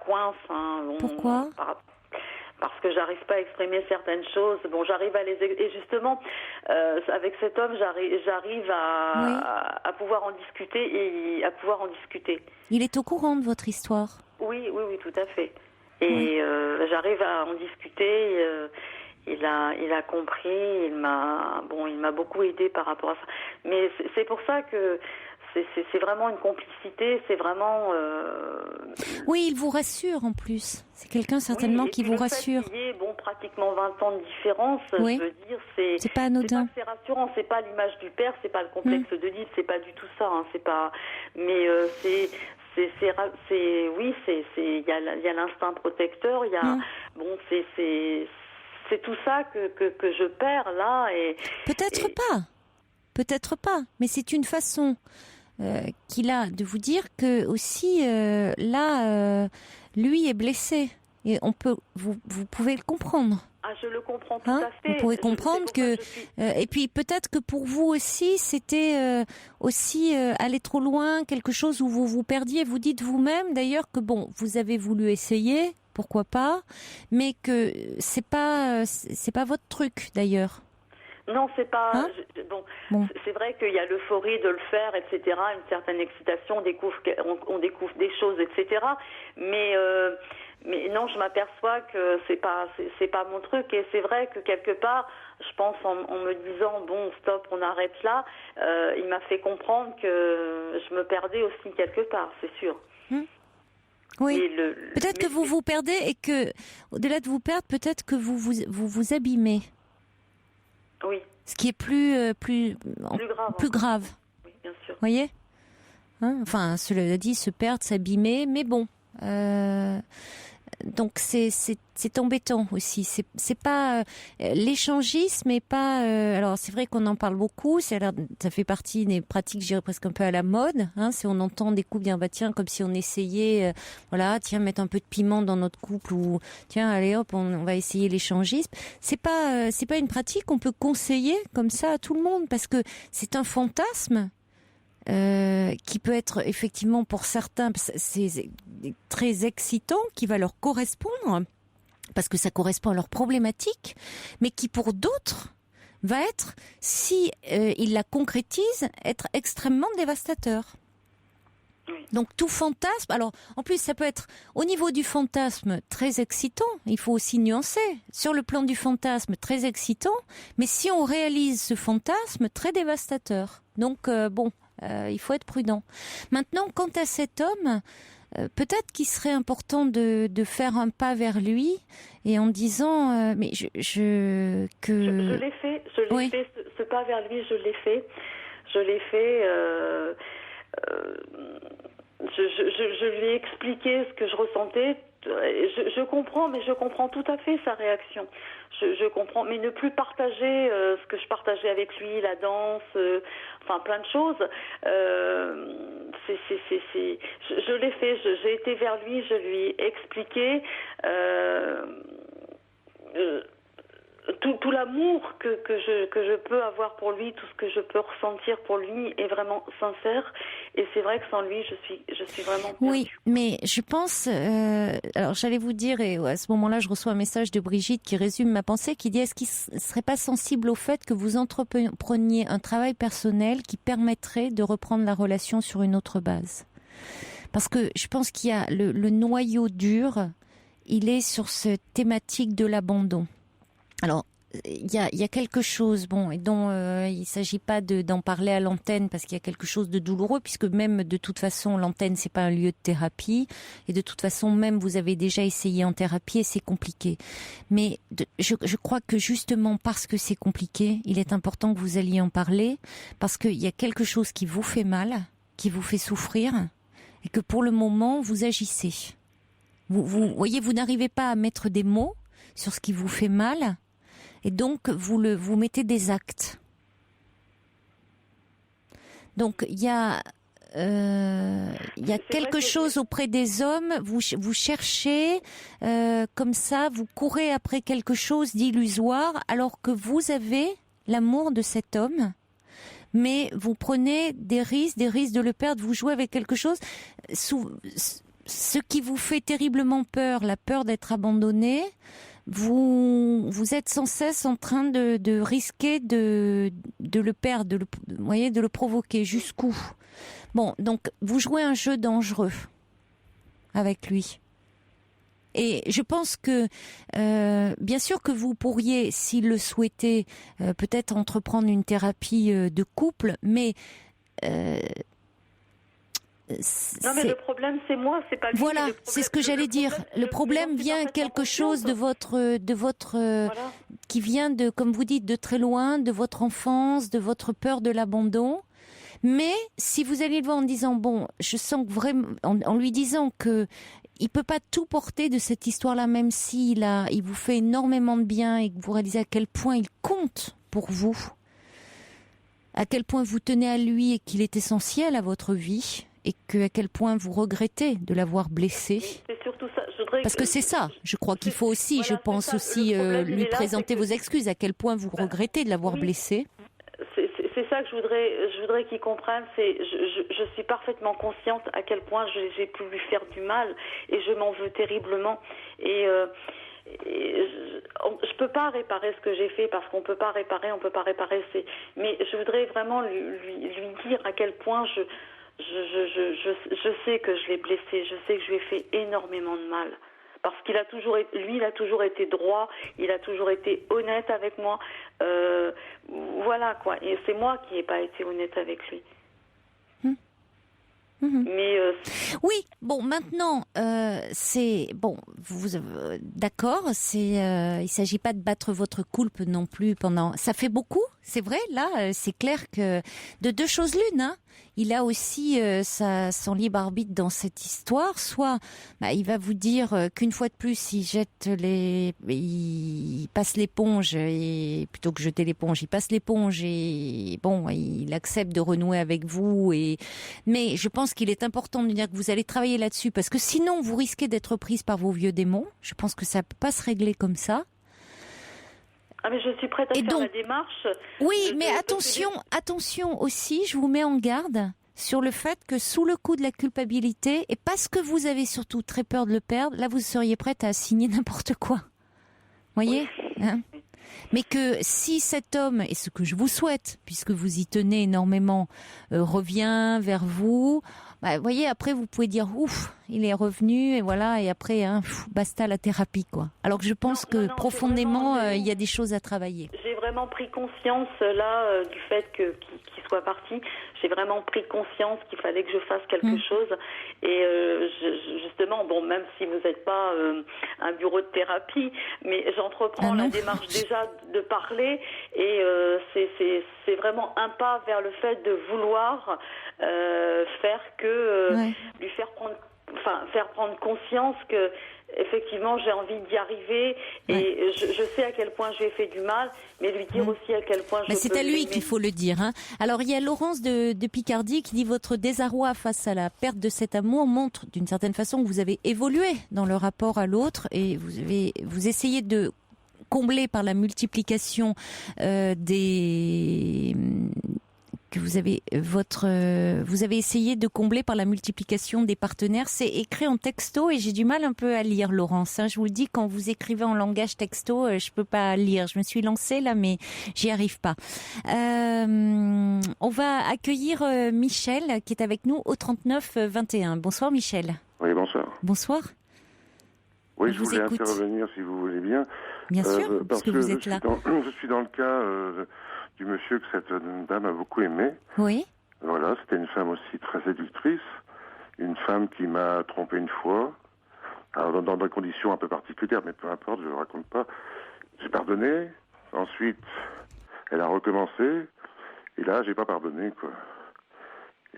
coince. Bon, pourquoi? Parce que j'arrive pas à exprimer certaines choses. Bon, j'arrive à les... Et justement, avec cet homme, j'arrive à pouvoir en discuter et à pouvoir en discuter. Il est au courant de votre histoire? Oui, tout à fait. Et j'arrive à en discuter. Il a compris. Il m'a beaucoup aidé par rapport à ça. Mais c'est pour ça que c'est vraiment une complicité. C'est vraiment. Oui, il vous rassure en plus. C'est quelqu'un certainement qui vous rassure. Bon, pratiquement 20 ans de différence. Oui. Je veux dire, c'est pas anodin. C'est rassurant. C'est pas l'image du père. C'est pas le complexe d'Oedipe. C'est pas du tout ça. C'est pas. Mais oui, il y a l'instinct protecteur. Il y a bon, c'est tout ça que je perds là et peut-être pas, mais c'est une façon qu'il a de vous dire que aussi lui est blessé et vous pouvez le comprendre. Ah, je le comprends tout à fait. Vous pouvez comprendre et puis peut-être que pour vous aussi c'était aussi aller trop loin, quelque chose où vous vous perdiez. Vous dites vous-même d'ailleurs que bon, vous avez voulu essayer, pourquoi pas, mais que c'est pas votre truc d'ailleurs. Non, c'est pas. Bon. C'est vrai qu'il y a l'euphorie de le faire, etc. Une certaine excitation, on découvre des choses, etc. Mais non, je m'aperçois que c'est pas mon truc. Et c'est vrai que quelque part, je pense en me disant bon, stop, on arrête là. Il m'a fait comprendre que je me perdais aussi quelque part, c'est sûr. Oui. Peut-être que vous vous perdez et que, au-delà de vous perdre, peut-être que vous abîmez. Oui. Ce qui est plus grave. Oui, bien sûr. Vous voyez, enfin, cela dit, se perdre, s'abîmer, mais bon. Donc c'est embêtant aussi. C'est pas l'échangisme, mais pas. Alors c'est vrai qu'on en parle beaucoup. Ça fait partie des pratiques, je dirais presque un peu à la mode. Si on entend des couples dire tiens, comme si on essayait, mettre un peu de piment dans notre couple ou tiens, allez hop, on va essayer l'échangisme. C'est pas une pratique qu'on peut conseiller comme ça à tout le monde parce que c'est un fantasme. Qui peut être effectivement pour certains c'est très excitant, qui va leur correspondre parce que ça correspond à leur problématique, mais qui pour d'autres va être, si ils la concrétisent, être extrêmement dévastateur. Donc tout fantasme, alors en plus ça peut être au niveau du fantasme très excitant, il faut aussi nuancer, sur le plan du fantasme très excitant, mais si on réalise ce fantasme très dévastateur. Donc il faut être prudent. Maintenant, quant à cet homme, peut-être qu'il serait important de faire un pas vers lui et en disant mais je l'ai fait, ce pas vers lui, je l'ai fait. Je lui ai expliqué ce que je ressentais. Je comprends, mais je comprends tout à fait sa réaction. Je comprends, mais ne plus partager ce que je partageais avec lui, la danse, plein de choses. Je l'ai fait. J'ai été vers lui, je lui ai expliqué tout l'amour que je peux avoir pour lui, tout ce que je peux ressentir pour lui est vraiment sincère. Et c'est vrai que sans lui, je suis vraiment perdue. Oui, mais je pense... alors j'allais vous dire, et à ce moment-là, je reçois un message de Brigitte qui résume ma pensée, qui dit est-ce qu'il ne serait pas sensible au fait que vous entrepreniez un travail personnel qui permettrait de reprendre la relation sur une autre base? Parce que je pense qu'il y a le noyau dur, il est sur cette thématique de l'abandon. Alors, il y a quelque chose, bon, et dont il s'agit pas d'en parler à l'antenne parce qu'il y a quelque chose de douloureux, puisque même de toute façon l'antenne c'est pas un lieu de thérapie, et de toute façon même vous avez déjà essayé en thérapie et c'est compliqué. Mais je crois que justement parce que c'est compliqué, il est important que vous alliez en parler, parce qu'il y a quelque chose qui vous fait mal, qui vous fait souffrir, et que pour le moment vous agissez. Vous voyez, vous n'arrivez pas à mettre des mots sur ce qui vous fait mal. Et donc, vous mettez des actes. Donc, il y a quelque chose auprès des hommes. Vous cherchez, comme ça, vous courez après quelque chose d'illusoire, alors que vous avez l'amour de cet homme. Mais vous prenez des risques de le perdre. Vous jouez avec quelque chose. Ce qui vous fait terriblement peur, la peur d'être abandonné. Vous êtes sans cesse en train de risquer de le perdre, de le provoquer. Jusqu'où? Bon, donc vous jouez un jeu dangereux avec lui. Et je pense que, bien sûr que vous pourriez, s'il le souhaitait, peut-être entreprendre une thérapie de couple, mais non, mais le problème, c'est moi, c'est pas lui. Voilà, c'est ce que j'allais dire. Le problème vient quelque chose de votre, voilà. qui vient de, comme vous dites, de très loin, de votre enfance, de votre peur de l'abandon. Mais si vous allez le voir en disant, bon, je sens que vraiment, en lui disant que il peut pas tout porter de cette histoire-là, même s'il il vous fait énormément de bien et que vous réalisez à quel point il compte pour vous, à quel point vous tenez à lui et qu'il est essentiel à votre vie. Et à quel point vous regrettez de l'avoir blessé. C'est surtout ça. Parce que c'est ça, je crois qu'il faut aussi, voilà, je pense aussi, lui présenter vos excuses, à quel point vous regrettez de l'avoir blessé. C'est ça que je voudrais qu'il comprenne. Je suis parfaitement consciente à quel point j'ai pu lui faire du mal et je m'en veux terriblement. Et je peux pas réparer ce que j'ai fait parce qu'on peut pas réparer. Mais je voudrais vraiment lui dire à quel point je sais que je l'ai blessé, je sais que je lui ai fait énormément de mal. Parce qu'il a toujours été droit, il a toujours été honnête avec moi. Voilà quoi. Et c'est moi qui n'ai pas été honnête avec lui. Mais oui, bon, maintenant, c'est bon. D'accord, il s'agit pas de battre votre coulpe non plus pendant. Ça fait beaucoup, c'est vrai. Là, c'est clair que de deux choses l'une, hein. Il a aussi son libre arbitre dans cette histoire. Soit, il va vous dire qu'une fois de plus, il passe l'éponge et plutôt que jeter l'éponge, il passe l'éponge et bon, il accepte de renouer avec vous. Mais je pense qu'il est important de dire que vous allez travailler là-dessus parce que sinon, vous risquez d'être prise par vos vieux démons. Je pense que ça peut pas se régler comme ça. Ah mais je suis prête à faire la démarche. Oui, mais attention aussi, je vous mets en garde sur le fait que sous le coup de la culpabilité, et parce que vous avez surtout très peur de le perdre, là vous seriez prête à signer n'importe quoi. Voyez, oui. Hein? Mais que si cet homme, et ce que je vous souhaite, puisque vous y tenez énormément, revient vers vous, voyez, après vous pouvez dire ouf, il est revenu et voilà, et après basta la thérapie quoi. Alors que je pense que profondément il y a des choses à travailler. J'ai vraiment pris conscience là du fait qu'il soit parti. J'ai vraiment pris conscience qu'il fallait que je fasse quelque chose. Et justement, bon, même si vous n'êtes pas un bureau de thérapie, mais j'entreprends la démarche déjà de parler et c'est vraiment un pas vers le fait de vouloir lui faire prendre conscience que effectivement j'ai envie d'y arriver et je sais à quel point j'ai fait du mal, mais lui dire aussi à quel point je peux c'est à lui qu'il faut le dire, hein. Alors il y a Laurence de Picardie qui dit votre désarroi face à la perte de cet amour montre d'une certaine façon que vous avez évolué dans le rapport à l'autre et vous essayez de combler par la multiplication vous avez essayé de combler par la multiplication des partenaires. C'est écrit en texto et j'ai du mal un peu à lire, Laurence. Je vous le dis, quand vous écrivez en langage texto, je peux pas lire. Je me suis lancée là, mais j'y arrive pas. On va accueillir Michel qui est avec nous au 39 21. Bonsoir Michel. Oui, bonsoir. Bonsoir. Oui, je voulais intervenir si vous voulez bien. Bien sûr, parce que vous êtes là. Je suis dans le cas du monsieur que cette dame a beaucoup aimé. Oui. Voilà, c'était une femme aussi très séductrice, une femme qui m'a trompé une fois, alors dans des conditions un peu particulières, mais peu importe, je ne le raconte pas. J'ai pardonné, ensuite elle a recommencé, et là j'ai pas pardonné, quoi.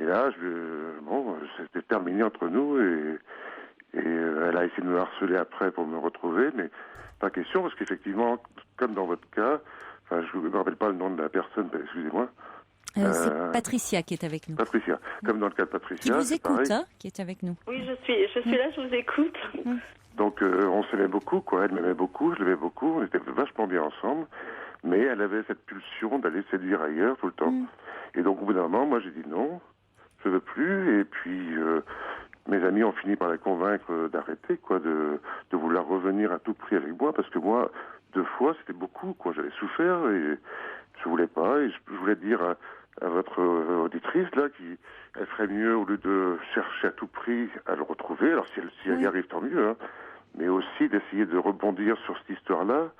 Et là, c'était terminé entre nous, et elle a essayé de me harceler après pour me retrouver, mais pas question, parce qu'effectivement, comme dans votre cas, je ne me rappelle pas le nom de la personne, excusez-moi. C'est Patricia qui est avec nous. Patricia, comme dans le cas de Patricia. Qui vous écoute, qui est avec nous. Oui, je suis là, je vous écoute. Donc on s'aimait beaucoup, quoi. Elle m'aimait beaucoup, je l'aimais beaucoup, on était vachement bien ensemble, mais elle avait cette pulsion d'aller séduire ailleurs tout le temps. Et donc au bout d'un moment, moi j'ai dit non, je veux plus, et puis mes amis ont fini par la convaincre d'arrêter, quoi, de vouloir revenir à tout prix avec moi, parce que moi, 2 fois, c'était beaucoup, quoi. J'avais souffert et je voulais pas, et je voulais dire à votre auditrice, là, elle ferait mieux, au lieu de chercher à tout prix à le retrouver, alors si elle y arrive, tant mieux, hein, mais aussi d'essayer de rebondir sur cette histoire-là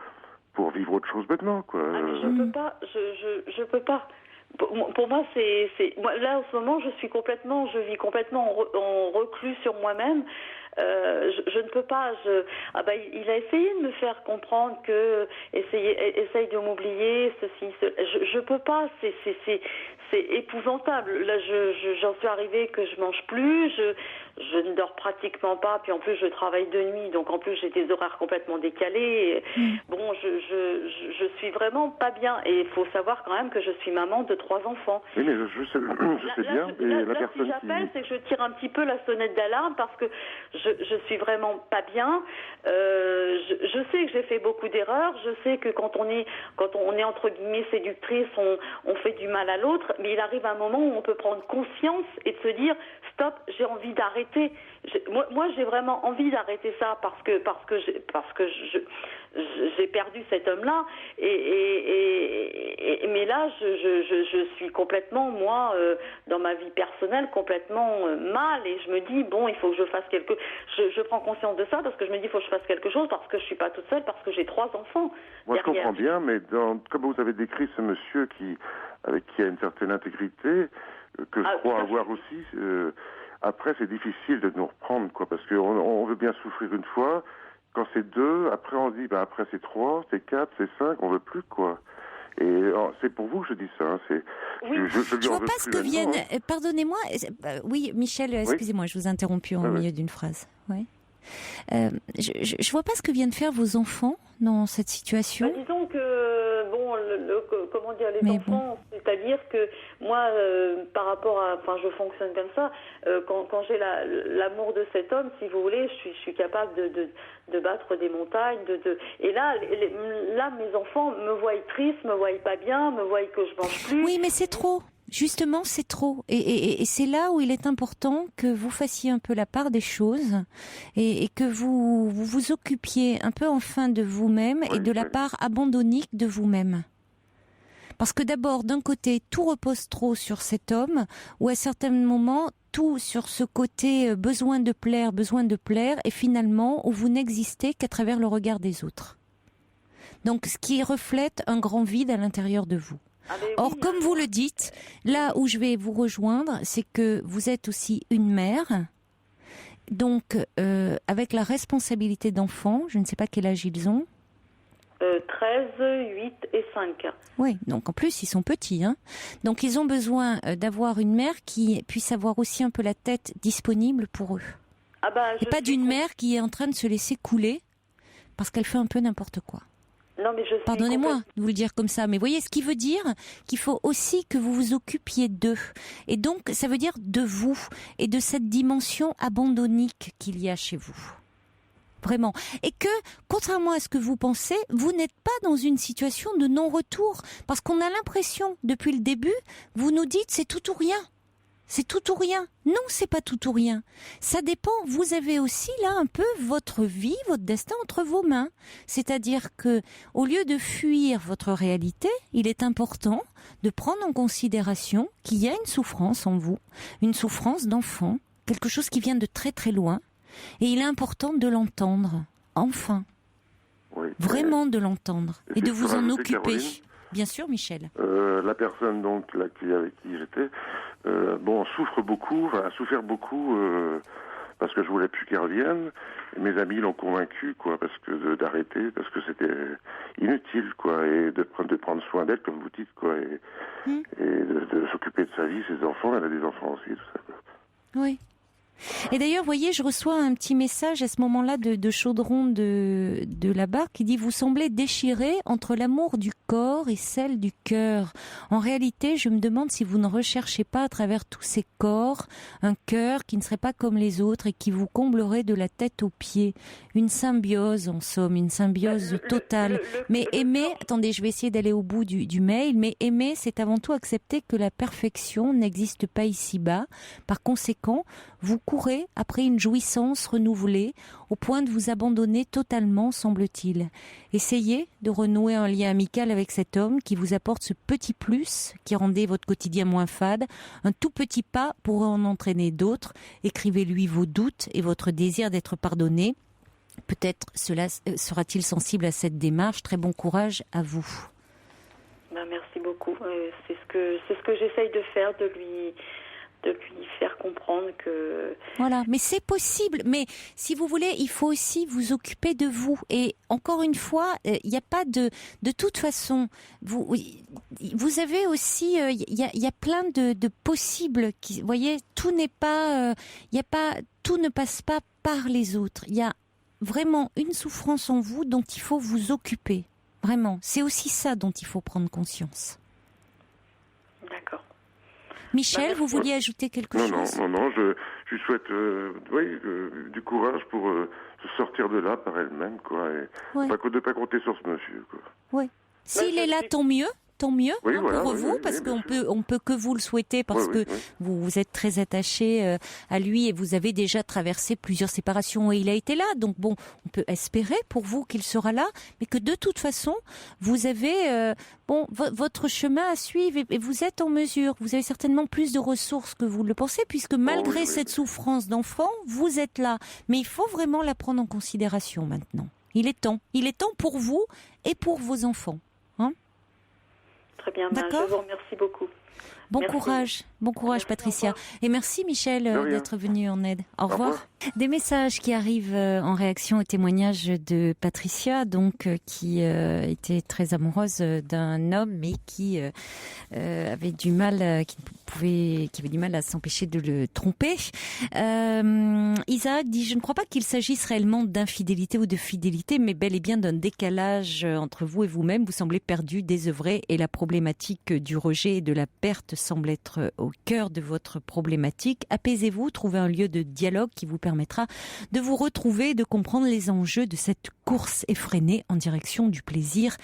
pour vivre autre chose maintenant, quoi. Ah, mais je peux pas, je peux pas. Pour moi, moi, là, en ce moment, je vis complètement en reclus sur moi-même. Je ne peux pas. Il a essayé de me faire comprendre que essaye de m'oublier, ceci. Je peux pas. C'est épouvantable. Là, j'en suis arrivée que je mange plus. Je ne dors pratiquement pas. Puis en plus, je travaille de nuit, donc en plus, j'ai des horaires complètement décalés. Bon, je suis vraiment pas bien. Et il faut savoir quand même que je suis maman de 3 enfants. Oui, mais je sais bien. Là, si j'appelle, c'est que je tire un petit peu la sonnette d'alarme parce que je suis vraiment pas bien. Je sais que j'ai fait beaucoup d'erreurs. Je sais que quand on est entre guillemets séductrice, on fait du mal à l'autre. Mais il arrive un moment où on peut prendre conscience et de se dire stop, j'ai envie d'arrêter. Moi, j'ai vraiment envie d'arrêter ça parce que j'ai perdu cet homme-là. Mais là, je suis complètement, moi, dans ma vie personnelle, complètement mal. Et je me dis, bon, il faut que je fasse je prends conscience de ça parce que je me dis, il faut que je fasse quelque chose parce que je suis pas toute seule, parce que j'ai 3 enfants. Moi, derrière. je comprends bien, mais comme vous avez décrit ce monsieur avec qui a une certaine intégrité, que je crois avoir aussi, après, c'est difficile de nous reprendre, quoi, parce qu'on veut bien souffrir une fois. Quand c'est 2, après on dit, après c'est 3, c'est 4, c'est 5, on veut plus, quoi. Et c'est pour vous que je dis ça. Hein, oui. Je vois pas ce que viennent. Pardonnez-moi. Oui, Michel, excusez-moi, je vous ai interrompu en milieu d'une phrase. Oui. Je vois pas ce que viennent faire vos enfants dans cette situation. Disons que comment dire, les enfants, c'est-à-dire que moi, par rapport à, je fonctionne comme ça. Quand j'ai l'amour de cet homme, si vous voulez, je suis capable de battre des montagnes. Et là, mes enfants me voient triste, me voient pas bien, me voient que je mange plus. Oui, mais c'est trop. Justement, c'est trop. Et c'est là où il est important que vous fassiez un peu la part des choses et que vous vous occupiez un peu enfin de vous-même et de la part abandonnique de vous-même. Parce que d'abord, d'un côté, tout repose trop sur cet homme, ou à certains moments, tout sur ce côté besoin de plaire, et finalement, où vous n'existez qu'à travers le regard des autres. Donc, ce qui reflète un grand vide à l'intérieur de vous. Or, comme vous le dites, là où je vais vous rejoindre, c'est que vous êtes aussi une mère, donc avec la responsabilité d'enfants, je ne sais pas quel âge ils ont. 13, 8 et 5. Oui, donc en plus ils sont petits. Hein. Donc ils ont besoin d'avoir une mère qui puisse avoir aussi un peu la tête disponible pour eux. Et pas d'une mère qui est en train de se laisser couler parce qu'elle fait un peu n'importe quoi. Non, mais pardonnez-moi de vous le dire comme ça, mais voyez ce qui veut dire qu'il faut aussi que vous vous occupiez d'eux. Et donc, ça veut dire de vous et de cette dimension abandonnique qu'il y a chez vous. Vraiment. Et que, contrairement à ce que vous pensez, vous n'êtes pas dans une situation de non-retour. Parce qu'on a l'impression, depuis le début, vous nous dites c'est tout ou rien. C'est tout ou rien. Non, c'est pas tout ou rien. Ça dépend. Vous avez aussi là un peu votre vie, votre destin entre vos mains. C'est-à-dire que, au lieu de fuir votre réalité, il est important de prendre en considération qu'il y a une souffrance en vous, une souffrance d'enfant, quelque chose qui vient de très très loin, et il est important de l'entendre. Enfin. Oui. Vraiment de l'entendre et de vous en occuper. Caroline, Bien sûr, Michel. la personne donc là, avec qui j'étais, souffre beaucoup, a souffert beaucoup parce que je voulais plus qu'elle revienne. Et mes amis l'ont convaincu, quoi, parce que d'arrêter, parce que c'était inutile, quoi, et de prendre soin d'elle, comme vous dites, quoi, et de s'occuper de sa vie, ses enfants. Elle a des enfants aussi, tout ça, quoi. Oui. Et d'ailleurs, vous voyez, je reçois un petit message à ce moment-là de Chaudron de la Barque qui dit « Vous semblez déchiré entre l'amour du corps et celle du cœur. En réalité, je me demande si vous ne recherchez pas à travers tous ces corps un cœur qui ne serait pas comme les autres et qui vous comblerait de la tête aux pieds. Une symbiose, en somme, une symbiose totale. Mais aimer, attendez, je vais essayer d'aller au bout du mail, mais aimer, c'est avant tout accepter que la perfection n'existe pas ici-bas. Par conséquent, vous courez après une jouissance renouvelée au point de vous abandonner totalement, semble-t-il. Essayez de renouer un lien amical avec cet homme qui vous apporte ce petit plus qui rendait votre quotidien moins fade. Un tout petit pas pourrait en entraîner d'autres. Écrivez-lui vos doutes et votre désir d'être pardonné. Peut-être cela sera-t-il sensible à cette démarche. Très bon courage à vous. Merci beaucoup. C'est ce que j'essaye de faire, de lui faire comprendre que... Voilà, mais c'est possible. Mais si vous voulez, il faut aussi vous occuper de vous. Et encore une fois, il n'y a pas de toute façon, vous avez aussi, il y a plein de possibles. Vous voyez, tout n'est pas, tout ne passe pas par les autres. Il y a vraiment une souffrance en vous dont il faut vous occuper. Vraiment, c'est aussi ça dont il faut prendre conscience. D'accord. Michel, vous vouliez ajouter quelque chose ? Non, je lui souhaite du courage pour se sortir de là par elle-même, quoi, et de pas compter sur ce monsieur, quoi. Oui. S'il est là, tant mieux. Oui, voilà, pour vous, parce qu'on peut que vous le souhaiter, parce que vous êtes très attaché à lui et vous avez déjà traversé plusieurs séparations et il a été là. Donc bon, on peut espérer pour vous qu'il sera là, mais que de toute façon, vous avez votre chemin à suivre et vous êtes en mesure. Vous avez certainement plus de ressources que vous le pensez, puisque malgré cette souffrance d'enfant, vous êtes là. Mais il faut vraiment la prendre en considération maintenant. Il est temps pour vous et pour vos enfants. Très bien, je vous remercie beaucoup. Bon courage, merci, Patricia. Et merci Michel d'être venu en aide. Au revoir. Des messages qui arrivent en réaction au témoignage de Patricia, donc qui était très amoureuse d'un homme, mais qui avait du mal, qui avait du mal à s'empêcher de le tromper. Isaac dit: je ne crois pas qu'il s'agisse réellement d'infidélité ou de fidélité, mais bel et bien d'un décalage entre vous et vous-même. Vous semblez perdu, désœuvré, et la problématique du rejet et de la perte semble être au cœur de votre problématique. Apaisez-vous, trouvez un lieu de dialogue qui vous permettra de vous retrouver et de comprendre les enjeux de cette course effrénée en direction du plaisir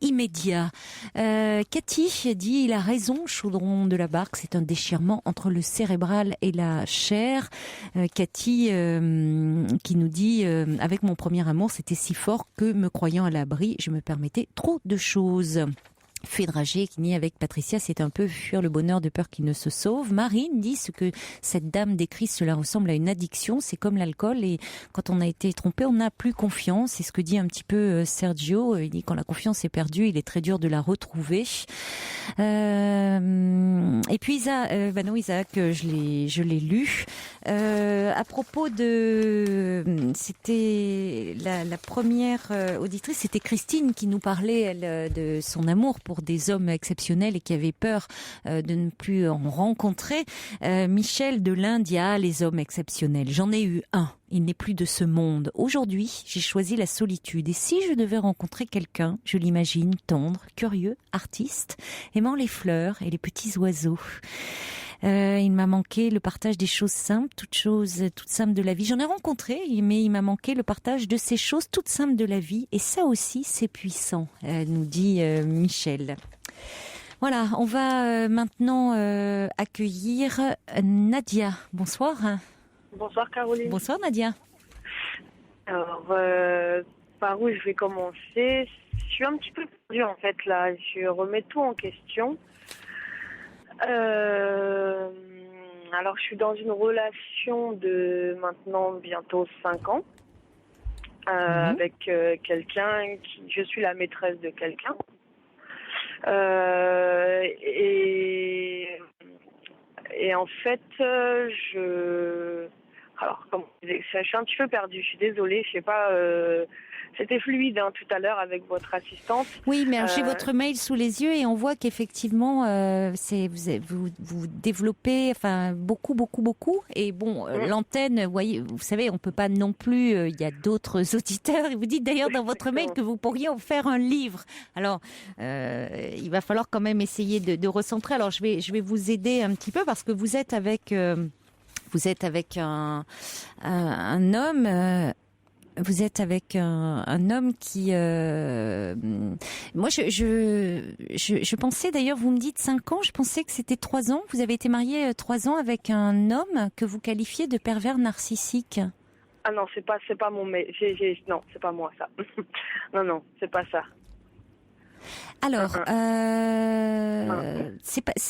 immédiat. Cathy dit: il a raison, Chaudron de la Barque, c'est un déchirement entre le cérébral et la chair. Cathy qui nous dit: avec mon premier amour, c'était si fort que, me croyant à l'abri, je me permettais trop de choses. Fédragé qui nie avec Patricia, c'est un peu fuir le bonheur de peur qu'il ne se sauve. Marine dit: ce que cette dame décrit, cela ressemble à une addiction, c'est comme l'alcool, et quand on a été trompé, on n'a plus confiance. C'est ce que dit un petit peu Sergio. Il dit: quand la confiance est perdue, il est très dur de la retrouver. Et puis Isaac, je l'ai lu. À propos de, c'était la première auditrice, c'était Christine qui nous parlait, elle, de son amour pour des hommes exceptionnels et qui avait peur de ne plus en rencontrer. Michel de l'Inde dit: ah, les hommes exceptionnels, j'en ai eu un. Il n'est plus de ce monde. Aujourd'hui, j'ai choisi la solitude. Et si je devais rencontrer quelqu'un, je l'imagine tendre, curieux, artiste, aimant les fleurs et les petits oiseaux. Il m'a manqué le partage des choses simples, toutes simples de la vie. J'en ai rencontré, mais il m'a manqué le partage de ces choses toutes simples de la vie. Et ça aussi, c'est puissant, nous dit Michel. Voilà, on va maintenant accueillir Nadia. Bonsoir. Bonsoir Caroline. Bonsoir Nadia. Alors, par où je vais commencer? Je suis un petit peu perdue en fait là, je remets tout en question. Alors je suis dans une relation de maintenant bientôt 5 ans avec quelqu'un je suis la maîtresse de quelqu'un. Et en fait, alors, je suis un petit peu perdue, je suis désolée, je sais pas, c'était fluide tout à l'heure avec votre assistante. Oui, mais j'ai votre mail sous les yeux et on voit qu'effectivement, vous développez beaucoup. Et bon, l'antenne, vous savez, on peut pas non plus, il y a d'autres auditeurs, et vous dites d'ailleurs dans votre mail que vous pourriez en faire un livre. Alors, il va falloir quand même essayer de recentrer. Alors, je vais vous aider un petit peu parce que vous êtes avec un homme. Vous êtes avec un homme qui... Moi, je pensais, d'ailleurs, vous me dites 5 ans, je pensais que c'était 3 ans. Vous avez été marié 3 ans avec un homme que vous qualifiez de pervers narcissique. Ah non, c'est pas mon mail. Non, c'est pas moi, ça. Non, c'est pas ça. Alors,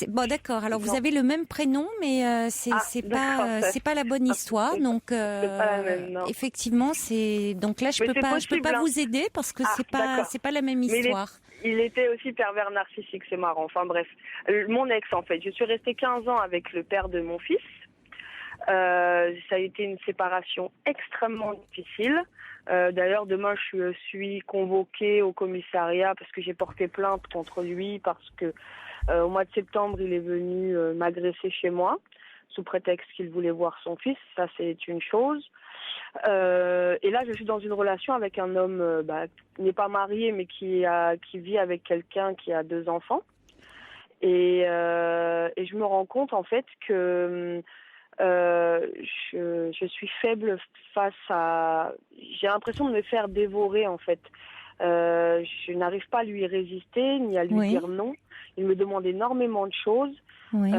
bon, d'accord. Alors, vous avez le même prénom, mais c'est pas la bonne histoire. Donc, pas la même, non. effectivement, donc là, je peux pas vous aider parce que c'est pas la même histoire. Il était aussi pervers narcissique, c'est marrant. Enfin bref, mon ex, en fait, je suis restée 15 ans avec le père de mon fils. Ça a été une séparation extrêmement difficile. D'ailleurs, demain, je suis convoquée au commissariat parce que j'ai porté plainte contre lui parce que au mois de septembre, il est venu m'agresser chez moi sous prétexte qu'il voulait voir son fils. Ça, c'est une chose. Et là, je suis dans une relation avec un homme qui n'est pas marié, mais qui vit avec quelqu'un qui a 2 enfants. Et je me rends compte, en fait, que je suis faible face à... J'ai l'impression de me faire dévorer, en fait. Je n'arrive pas à lui résister, ni à lui dire non. Il me demande énormément de choses. Oui.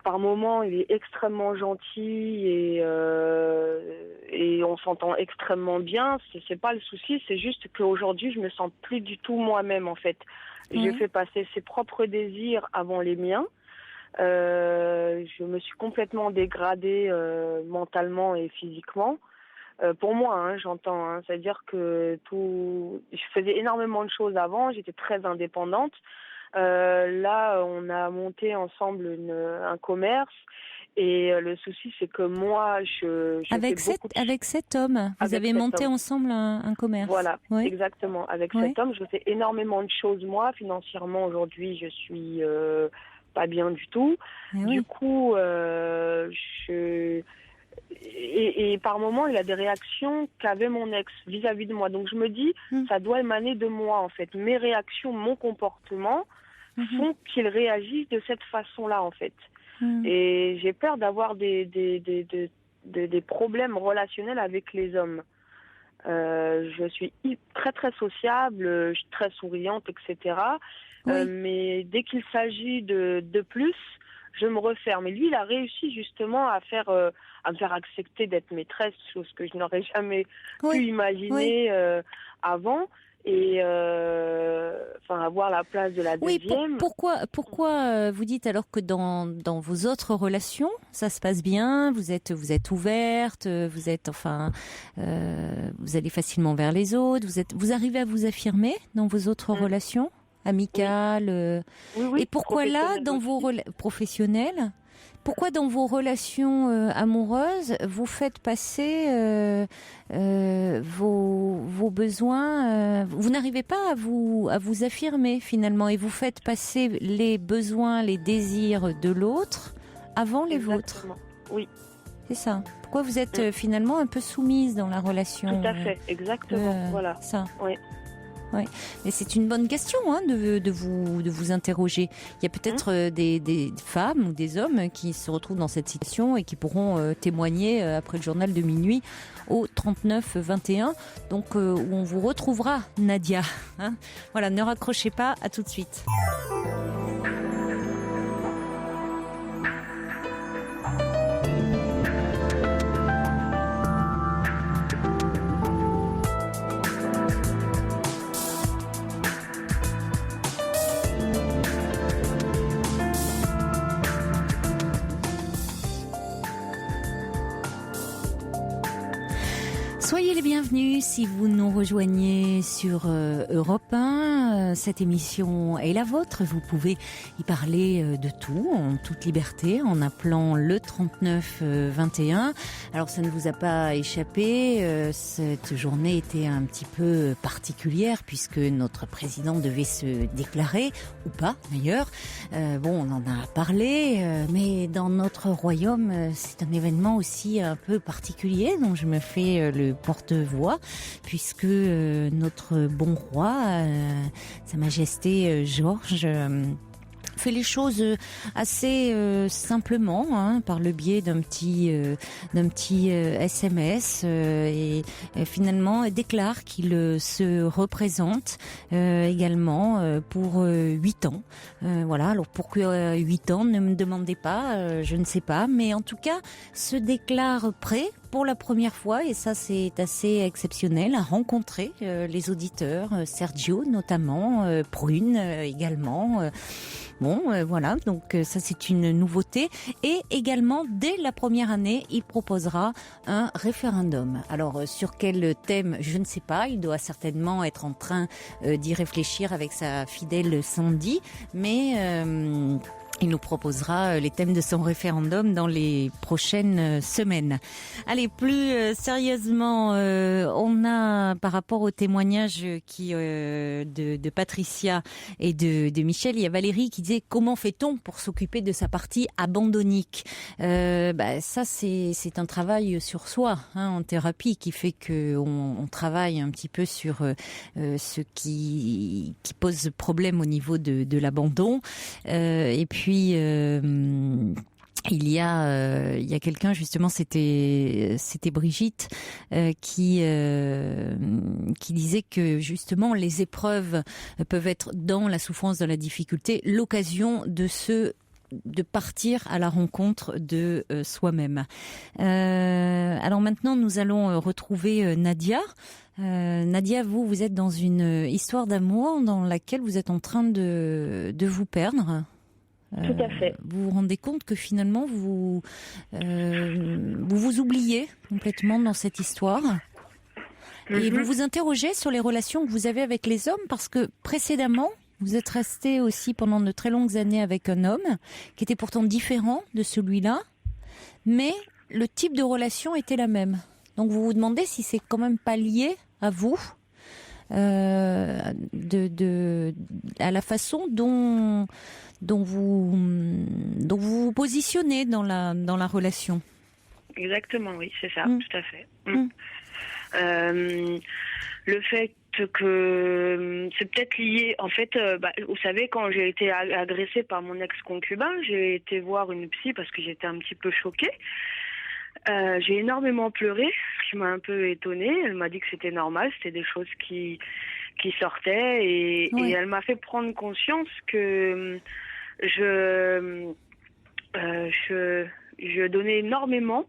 Par moments, il est extrêmement gentil et on s'entend extrêmement bien. C'est pas le souci, c'est juste qu'aujourd'hui, je me sens plus du tout moi-même, en fait. J'ai fait passer ses propres désirs avant les miens. Je me suis complètement dégradée mentalement et physiquement. Pour moi, j'entends. C'est-à-dire que je faisais énormément de choses avant. J'étais très indépendante. Là, on a monté ensemble un commerce. Et le souci, c'est que moi, avec cet homme, vous avez monté ensemble un commerce. Voilà, exactement. Avec cet homme, je fais énormément de choses. Moi, financièrement, aujourd'hui, je suis pas bien du tout. Du coup, et par moments, il a des réactions qu'avait mon ex vis-à-vis de moi. Donc, je me dis, ça doit émaner de moi, en fait. Mes réactions, mon comportement font qu'il réagisse de cette façon-là, en fait. Et j'ai peur d'avoir des problèmes relationnels avec les hommes. Je suis très très sociable, je suis très souriante, etc. Mais dès qu'il s'agit de plus, je me referme. Et lui, il a réussi justement à me faire accepter d'être maîtresse, chose que je n'aurais jamais pu imaginer avant. Et avoir la place de la deuxième. Pourquoi vous dites alors que dans vos autres relations ça se passe bien, vous êtes ouverte, vous allez facilement vers les autres, vous arrivez à vous affirmer dans vos autres relations amicales. Et pourquoi là dans vos professionnelles? Pourquoi dans vos relations amoureuses, vous faites passer vos besoins, vous n'arrivez pas à vous affirmer finalement et vous faites passer les besoins, les désirs de l'autre avant les vôtres? Oui. C'est ça. Pourquoi vous êtes finalement un peu soumise dans la relation? Tout à fait, exactement. Voilà. Ça. Oui. Oui, mais c'est une bonne question de vous interroger. Il y a peut-être des femmes ou des hommes qui se retrouvent dans cette situation et qui pourront témoigner après le journal de minuit au 39 21. Donc où on vous retrouvera, Nadia. Voilà, ne raccrochez pas, à tout de suite. Soyez les bienvenus si vous nous rejoignez sur Europe 1. Cette émission est la vôtre. Vous pouvez y parler de tout, en toute liberté, en appelant le 39 21. Alors ça ne vous a pas échappé. Cette journée était un petit peu particulière puisque notre président devait se déclarer, ou pas d'ailleurs. On en a parlé, mais dans notre royaume, c'est un événement aussi un peu particulier dont je me fais le porte-voix, puisque notre bon roi, Sa Majesté Georges, fait les choses assez simplement, par le biais d'un petit SMS et finalement déclare qu'il se représente également pour 8 ans. Voilà, alors pourquoi 8 ans, ne me demandez pas, je ne sais pas, mais en tout cas se déclare prêt pour la première fois, et ça c'est assez exceptionnel, à rencontrer les auditeurs, Sergio notamment, Prune également. Voilà, donc ça c'est une nouveauté. Et également, dès la première année, il proposera un référendum. Alors, sur quel thème, je ne sais pas. Il doit certainement être en train d'y réfléchir avec sa fidèle Sandy. Mais il nous proposera les thèmes de son référendum dans les prochaines semaines. Allez, plus sérieusement, on a, par rapport au témoignage de Patricia et de Michel, il y a Valérie qui disait: comment fait-on pour s'occuper de sa partie abandonnique? Ça, c'est un travail sur soi, en thérapie, qui fait que on travaille un petit peu sur ce qui pose problème au niveau de l'abandon. Et puis il y a quelqu'un, justement, c'était Brigitte qui disait que justement les épreuves peuvent être, dans la souffrance, dans la difficulté, l'occasion de partir à la rencontre de soi-même. Alors maintenant, nous allons retrouver Nadia. Nadia, vous êtes dans une histoire d'amour dans laquelle vous êtes en train de vous perdre. Tout à fait. Vous vous rendez compte que finalement vous oubliez complètement dans cette histoire. Et vous vous interrogez sur les relations que vous avez avec les hommes, parce que précédemment, vous êtes resté aussi pendant de très longues années avec un homme qui était pourtant différent de celui-là, mais le type de relation était la même. Donc vous vous demandez si c'est quand même pas lié à vous, à la façon dont vous vous positionnez dans la relation. Exactement, oui, c'est ça, tout à fait. Le fait que c'est peut-être lié, en fait, vous savez, quand j'ai été agressée par mon ex-concubin, j'ai été voir une psy parce que j'étais un petit peu choquée. J'ai énormément pleuré, ce qui m'a un peu étonnée. Elle m'a dit que c'était normal, c'était des choses qui sortaient, et elle m'a fait prendre conscience que je donnais énormément.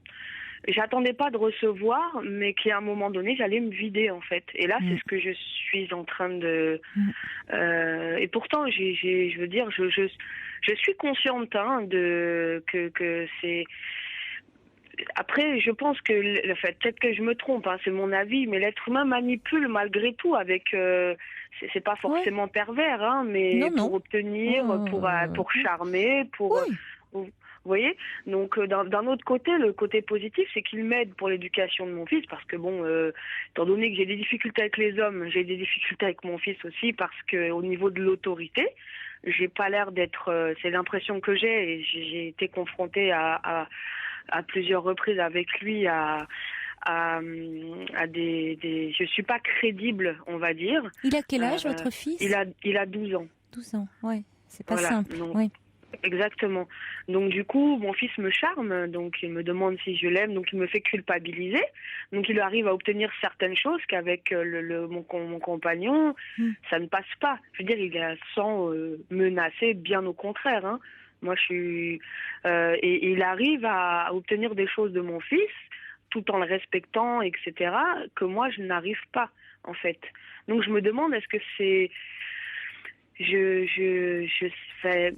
J'attendais pas de recevoir, mais qu'à un moment donné, j'allais me vider, en fait. Et là, c'est ce que je suis en train de... et pourtant, je veux dire, je suis consciente que c'est... Après, je pense que le fait, peut-être que je me trompe, c'est mon avis, mais l'être humain manipule malgré tout avec... c'est pas forcément pervers, mais pour obtenir, pour charmer, pour... Vous voyez, donc d'un autre côté, le côté positif, c'est qu'il m'aide pour l'éducation de mon fils, parce que étant donné que j'ai des difficultés avec les hommes, j'ai des difficultés avec mon fils aussi, parce que au niveau de l'autorité, j'ai pas l'air d'être, c'est l'impression que j'ai, et j'ai été confrontée à plusieurs reprises avec lui à des je suis pas crédible, on va dire. Il a quel âge, votre fils? Il a 12 ans. 12 ans, ouais, c'est pas simple. Donc, oui. Exactement. Donc du coup, mon fils me charme, donc il me demande si je l'aime, donc il me fait culpabiliser. Donc il arrive à obtenir certaines choses qu'avec mon compagnon, ça ne passe pas. Je veux dire, il est sans menacer, bien au contraire. Moi, je suis... et il arrive à obtenir des choses de mon fils, tout en le respectant, etc., que moi, je n'arrive pas, en fait. Donc je me demande, est-ce que c'est... Je fais...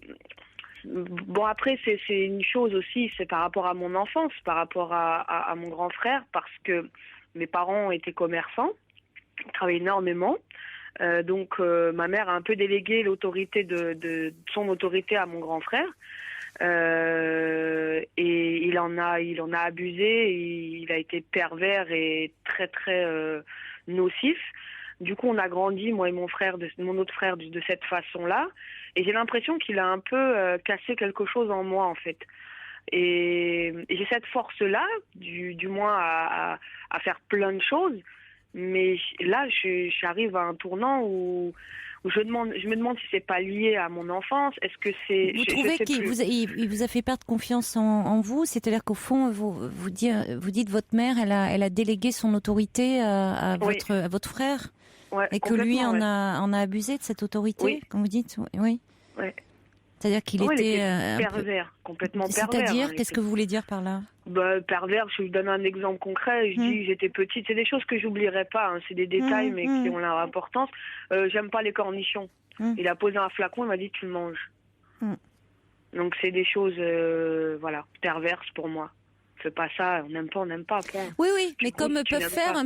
Bon, après, c'est une chose aussi, c'est par rapport à mon enfance, par rapport à mon grand frère, parce que mes parents étaient commerçants, ils travaillaient énormément. Donc ma mère a un peu délégué l'autorité de son autorité à mon grand frère. Et il en a abusé, il a été pervers et très très nocif. Du coup, on a grandi, moi et mon autre frère, de cette façon-là. Et j'ai l'impression qu'il a un peu cassé quelque chose en moi, en fait. Et j'ai cette force-là, du moins à faire plein de choses. Mais là, j'arrive à un tournant où je me demande si c'est pas lié à mon enfance. Est-ce que c'est... Vous trouvez qu'il vous a fait perdre confiance en vous? C'est-à-dire qu'au fond, vous dites votre mère, elle a délégué son autorité à votre frère, ouais, et que lui en a abusé de cette autorité, comme vous dites? Oui. Ouais. C'est-à-dire qu'il il était pervers, complètement pervers. C'est-à-dire, qu'est-ce que vous voulez dire par là? Pervers, je vous donne un exemple concret. Je dis que j'étais petite. C'est des choses que j'oublierai pas. C'est des détails, mais qui ont leur importance. J'aime pas les cornichons. Il a posé un flacon, il m'a dit tu le manges. Donc c'est des choses, perverses pour moi. Fais pas ça, on n'aime pas. Point. Oui, mais comme peuvent faire pas.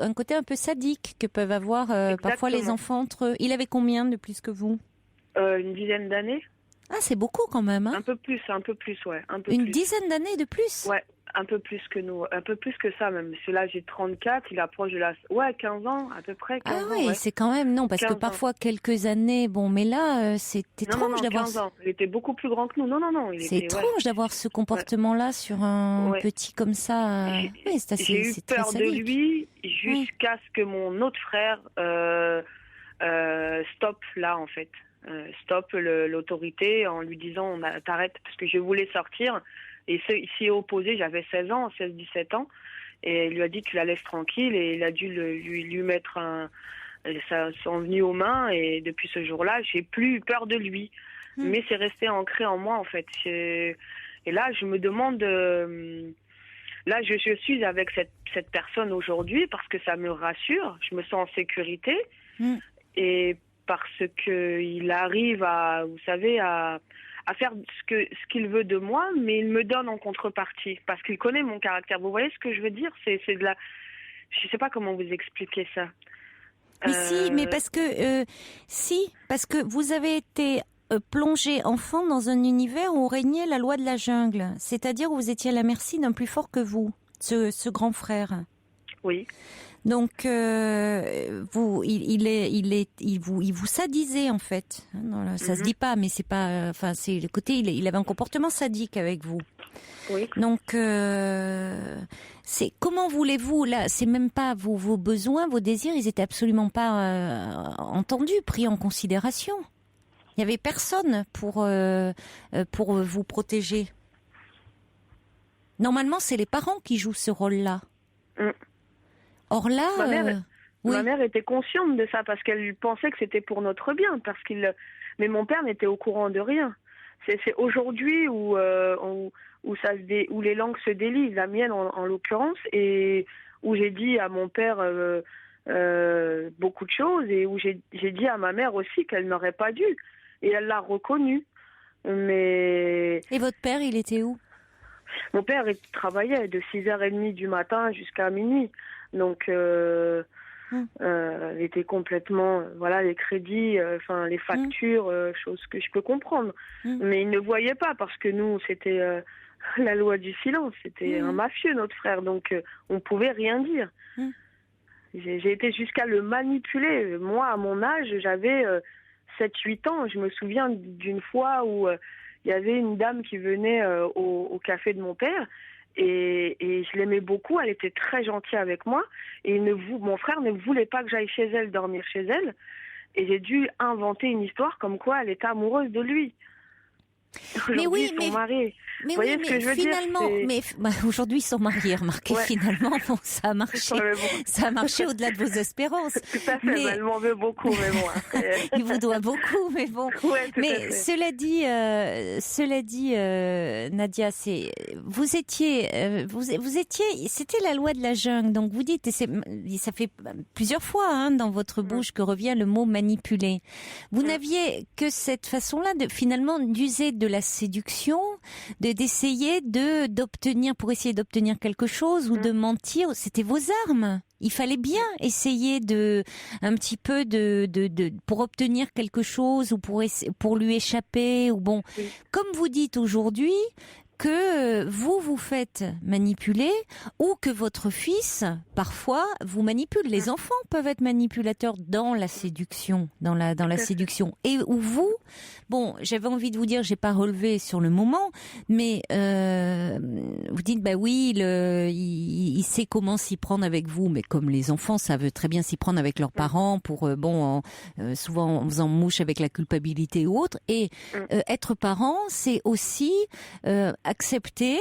un côté un peu sadique que peuvent avoir parfois les enfants entre eux. Il avait combien de plus que vous? Une dizaine d'années. Ah, c'est beaucoup quand même, hein? Un peu plus, ouais. Une dizaine d'années de plus? Ouais, un peu plus que nous, un peu plus que ça même. Parce que là, j'ai 34, il approche de 15 ans, à peu près. 15 ans, ouais. C'est quand même, non, parce que parfois quelques années, mais là, c'est étrange d'avoir... 15 ans, il était beaucoup plus grand que nous. Non. C'est étrange d'avoir ce comportement-là sur un petit comme ça. C'est assez, j'ai eu peur de lui jusqu'à ce que mon autre frère stoppe là, en fait. Stoppe l'autorité en lui disant t'arrêtes, parce que je voulais sortir et il s'y est opposé. J'avais 16-17 ans et il lui a dit tu la laisses tranquille et il a dû lui mettre ça sont venus aux mains et depuis ce jour-là j'ai plus eu peur de lui, mais c'est resté ancré en moi en fait. Et là je me demande, là je suis avec cette personne aujourd'hui parce que ça me rassure, je me sens en sécurité et parce que il arrive à faire ce qu'il veut de moi, mais il me donne en contrepartie, parce qu'il connaît mon caractère. Vous voyez ce que je veux dire? C'est de la... Je sais pas comment vous expliquer ça. Mais parce que vous avez été plongé enfant dans un univers où régnait la loi de la jungle, c'est-à-dire où vous étiez à la merci d'un plus fort que vous, ce grand frère. Oui. Donc, il vous sadisait en fait. Non, ça se dit pas, mais c'est pas. C'est le côté. Il avait un comportement sadique avec vous. Oui. Donc, c'est comment voulez-vous là? C'est même pas vos besoins, vos désirs. Ils étaient absolument pas entendus, pris en considération. Il y avait personne pour vous protéger. Normalement, c'est les parents qui jouent ce rôle-là. Or là, ma mère était consciente de ça parce qu'elle pensait que c'était pour notre bien, mais mon père n'était au courant de rien. C'est aujourd'hui où les langues se délient, la mienne en l'occurrence, et où j'ai dit à mon père beaucoup de choses et où j'ai dit à ma mère aussi qu'elle n'aurait pas dû, et elle l'a reconnu. Mais et votre père, il était où? Mon père travaillait de 6h30 du matin jusqu'à minuit. Donc, il était complètement, les crédits, les factures, choses que je peux comprendre. Mais il ne voyait pas parce que nous, c'était la loi du silence. C'était un mafieux, notre frère. Donc, on pouvait rien dire. J'ai été jusqu'à le manipuler. Moi, à mon âge, j'avais 7-8 ans. Je me souviens d'une fois où il y avait une dame qui venait au café de mon père. Et je l'aimais beaucoup, elle était très gentille avec moi. Et mon frère ne voulait pas que j'aille chez elle, dormir chez elle. Et j'ai dû inventer une histoire comme quoi elle était amoureuse de lui. Mais oui, ils sont mariés. Vous voyez ce que je veux finalement, dire, aujourd'hui ils sont mariés, remarquez, finalement, ça a marché. Ça a marché au-delà de vos espérances. Tout à fait, elle m'en veut beaucoup, mais bon. Après... Il vous doit beaucoup, mais bon. Mais cela dit, Nadia, vous étiez, c'était la loi de la jungle, donc vous dites, et ça fait plusieurs fois dans votre bouche que revient le mot manipuler. Vous n'aviez que cette façon-là finalement d'user de la séduction, d'essayer d'obtenir, pour essayer d'obtenir quelque chose ou de mentir. C'était vos armes. Il fallait bien essayer un petit peu pour obtenir quelque chose ou pour lui échapper ou bon. Oui. Comme vous dites aujourd'hui, que vous faites manipuler ou que votre fils, parfois, vous manipule. Les enfants peuvent être manipulateurs dans la séduction, dans la séduction. Et où vous, bon, j'avais envie de vous dire, j'ai pas relevé sur le moment, mais vous dites, bah oui, il sait comment s'y prendre avec vous, mais comme les enfants savent très bien s'y prendre avec leurs parents pour, souvent en faisant mouche avec la culpabilité ou autre. Et être parent, c'est aussi accepter,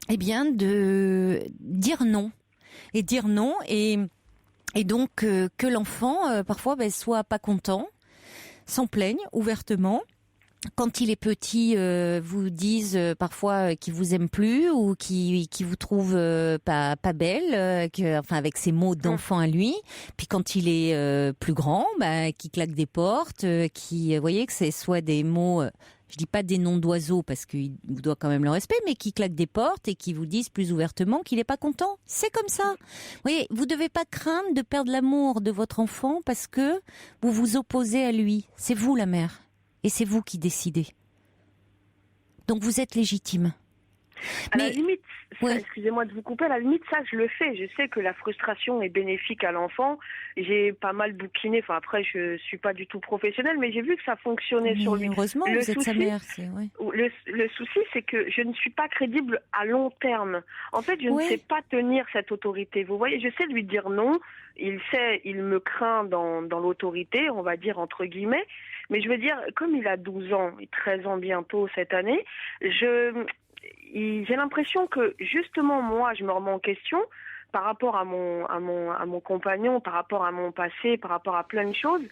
eh bien, de dire non. Et dire non, et donc que l'enfant, parfois, soit pas content, s'en plaigne ouvertement. Quand il est petit, vous disent parfois qu'il vous aime plus ou qu'il vous trouve pas belle, avec ses mots d'enfant à lui. Puis quand il est plus grand, qu'il claque des portes, vous voyez que c'est soit des mots. Je dis pas des noms d'oiseaux parce qu'il vous doit quand même le respect, mais qui claquent des portes et qui vous disent plus ouvertement qu'il n'est pas content. C'est comme ça. Vous voyez, vous devez pas craindre de perdre l'amour de votre enfant parce que vous vous opposez à lui. C'est vous la mère. Et c'est vous qui décidez. Donc vous êtes légitime. À la limite, excusez-moi de vous couper, à la limite, ça, je le fais. Je sais que la frustration est bénéfique à l'enfant. J'ai pas mal bouquiné. Enfin, après, je suis pas du tout professionnelle, mais j'ai vu que ça fonctionnait sur lui. Heureusement, vous êtes sa mère. Le souci, c'est que je ne suis pas crédible à long terme. En fait, je ne sais pas tenir cette autorité. Vous voyez, je sais lui dire non. Il me craint dans l'autorité, on va dire entre guillemets. Mais je veux dire, comme il a 12 ans et 13 ans bientôt cette année, j'ai l'impression que justement moi je me remets en question par rapport à mon compagnon, par rapport à mon passé, par rapport à plein de choses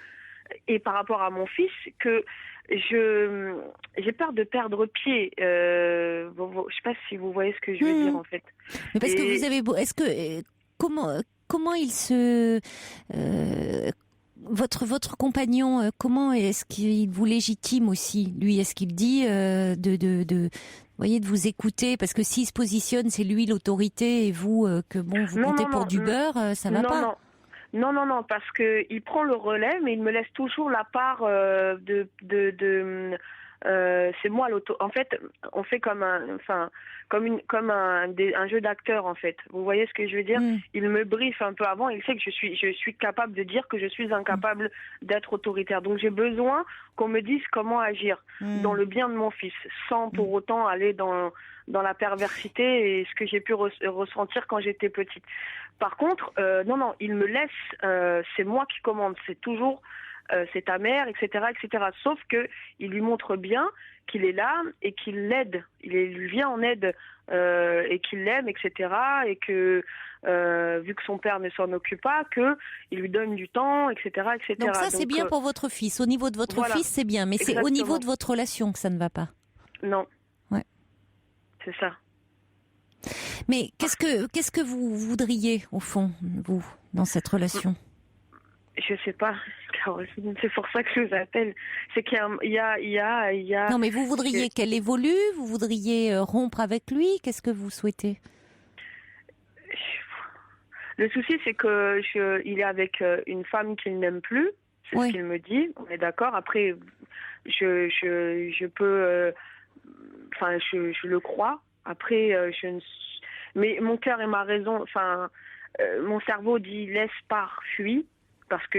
et par rapport à mon fils que j'ai peur de perdre pied. Je sais pas si vous voyez ce que je veux dire en fait. Mais parce que vous avez comment il se votre compagnon, comment est-ce qu'il vous légitime aussi, lui? Est-ce qu'il dit de vous écouter? Parce que s'il se positionne, c'est lui l'autorité et vous, vous comptez pour du beurre, ça va pas. Non, parce que il prend le relais, mais il me laisse toujours la part c'est moi l'auto. En fait, on fait comme un jeu d'acteur en fait. Vous voyez ce que je veux dire? Il me briefe un peu avant. Il sait que je suis capable de dire que je suis incapable d'être autoritaire. Donc j'ai besoin qu'on me dise comment agir dans le bien de mon fils, sans pour autant aller dans la perversité et ce que j'ai pu ressentir quand j'étais petite. Par contre, non, il me laisse. C'est moi qui commande. C'est toujours. C'est ta mère, etc., etc. Sauf que il lui montre bien qu'il est là et qu'il l'aide. Il lui vient en aide et qu'il l'aime, etc. Et que vu que son père ne s'en occupe pas, que il lui donne du temps, etc., etc. Donc ça c'est bien pour votre fils. Au niveau de votre fils, c'est bien, mais c'est au niveau de votre relation que ça ne va pas. Non. Ouais. C'est ça. Mais qu'est-ce que vous voudriez au fond, vous, dans cette relation? Je sais pas, Caroline, c'est pour ça que je vous appelle. C'est qu'il y a... Non, mais vous voudriez qu'elle évolue? Vous voudriez rompre avec lui? Qu'est-ce que vous souhaitez? Le souci, c'est que il est avec une femme qu'il n'aime plus. C'est ce qu'il me dit. On est d'accord. Après, je peux... je le crois. Après, mais mon cœur et ma raison... mon cerveau dit laisse part, fuis. Parce que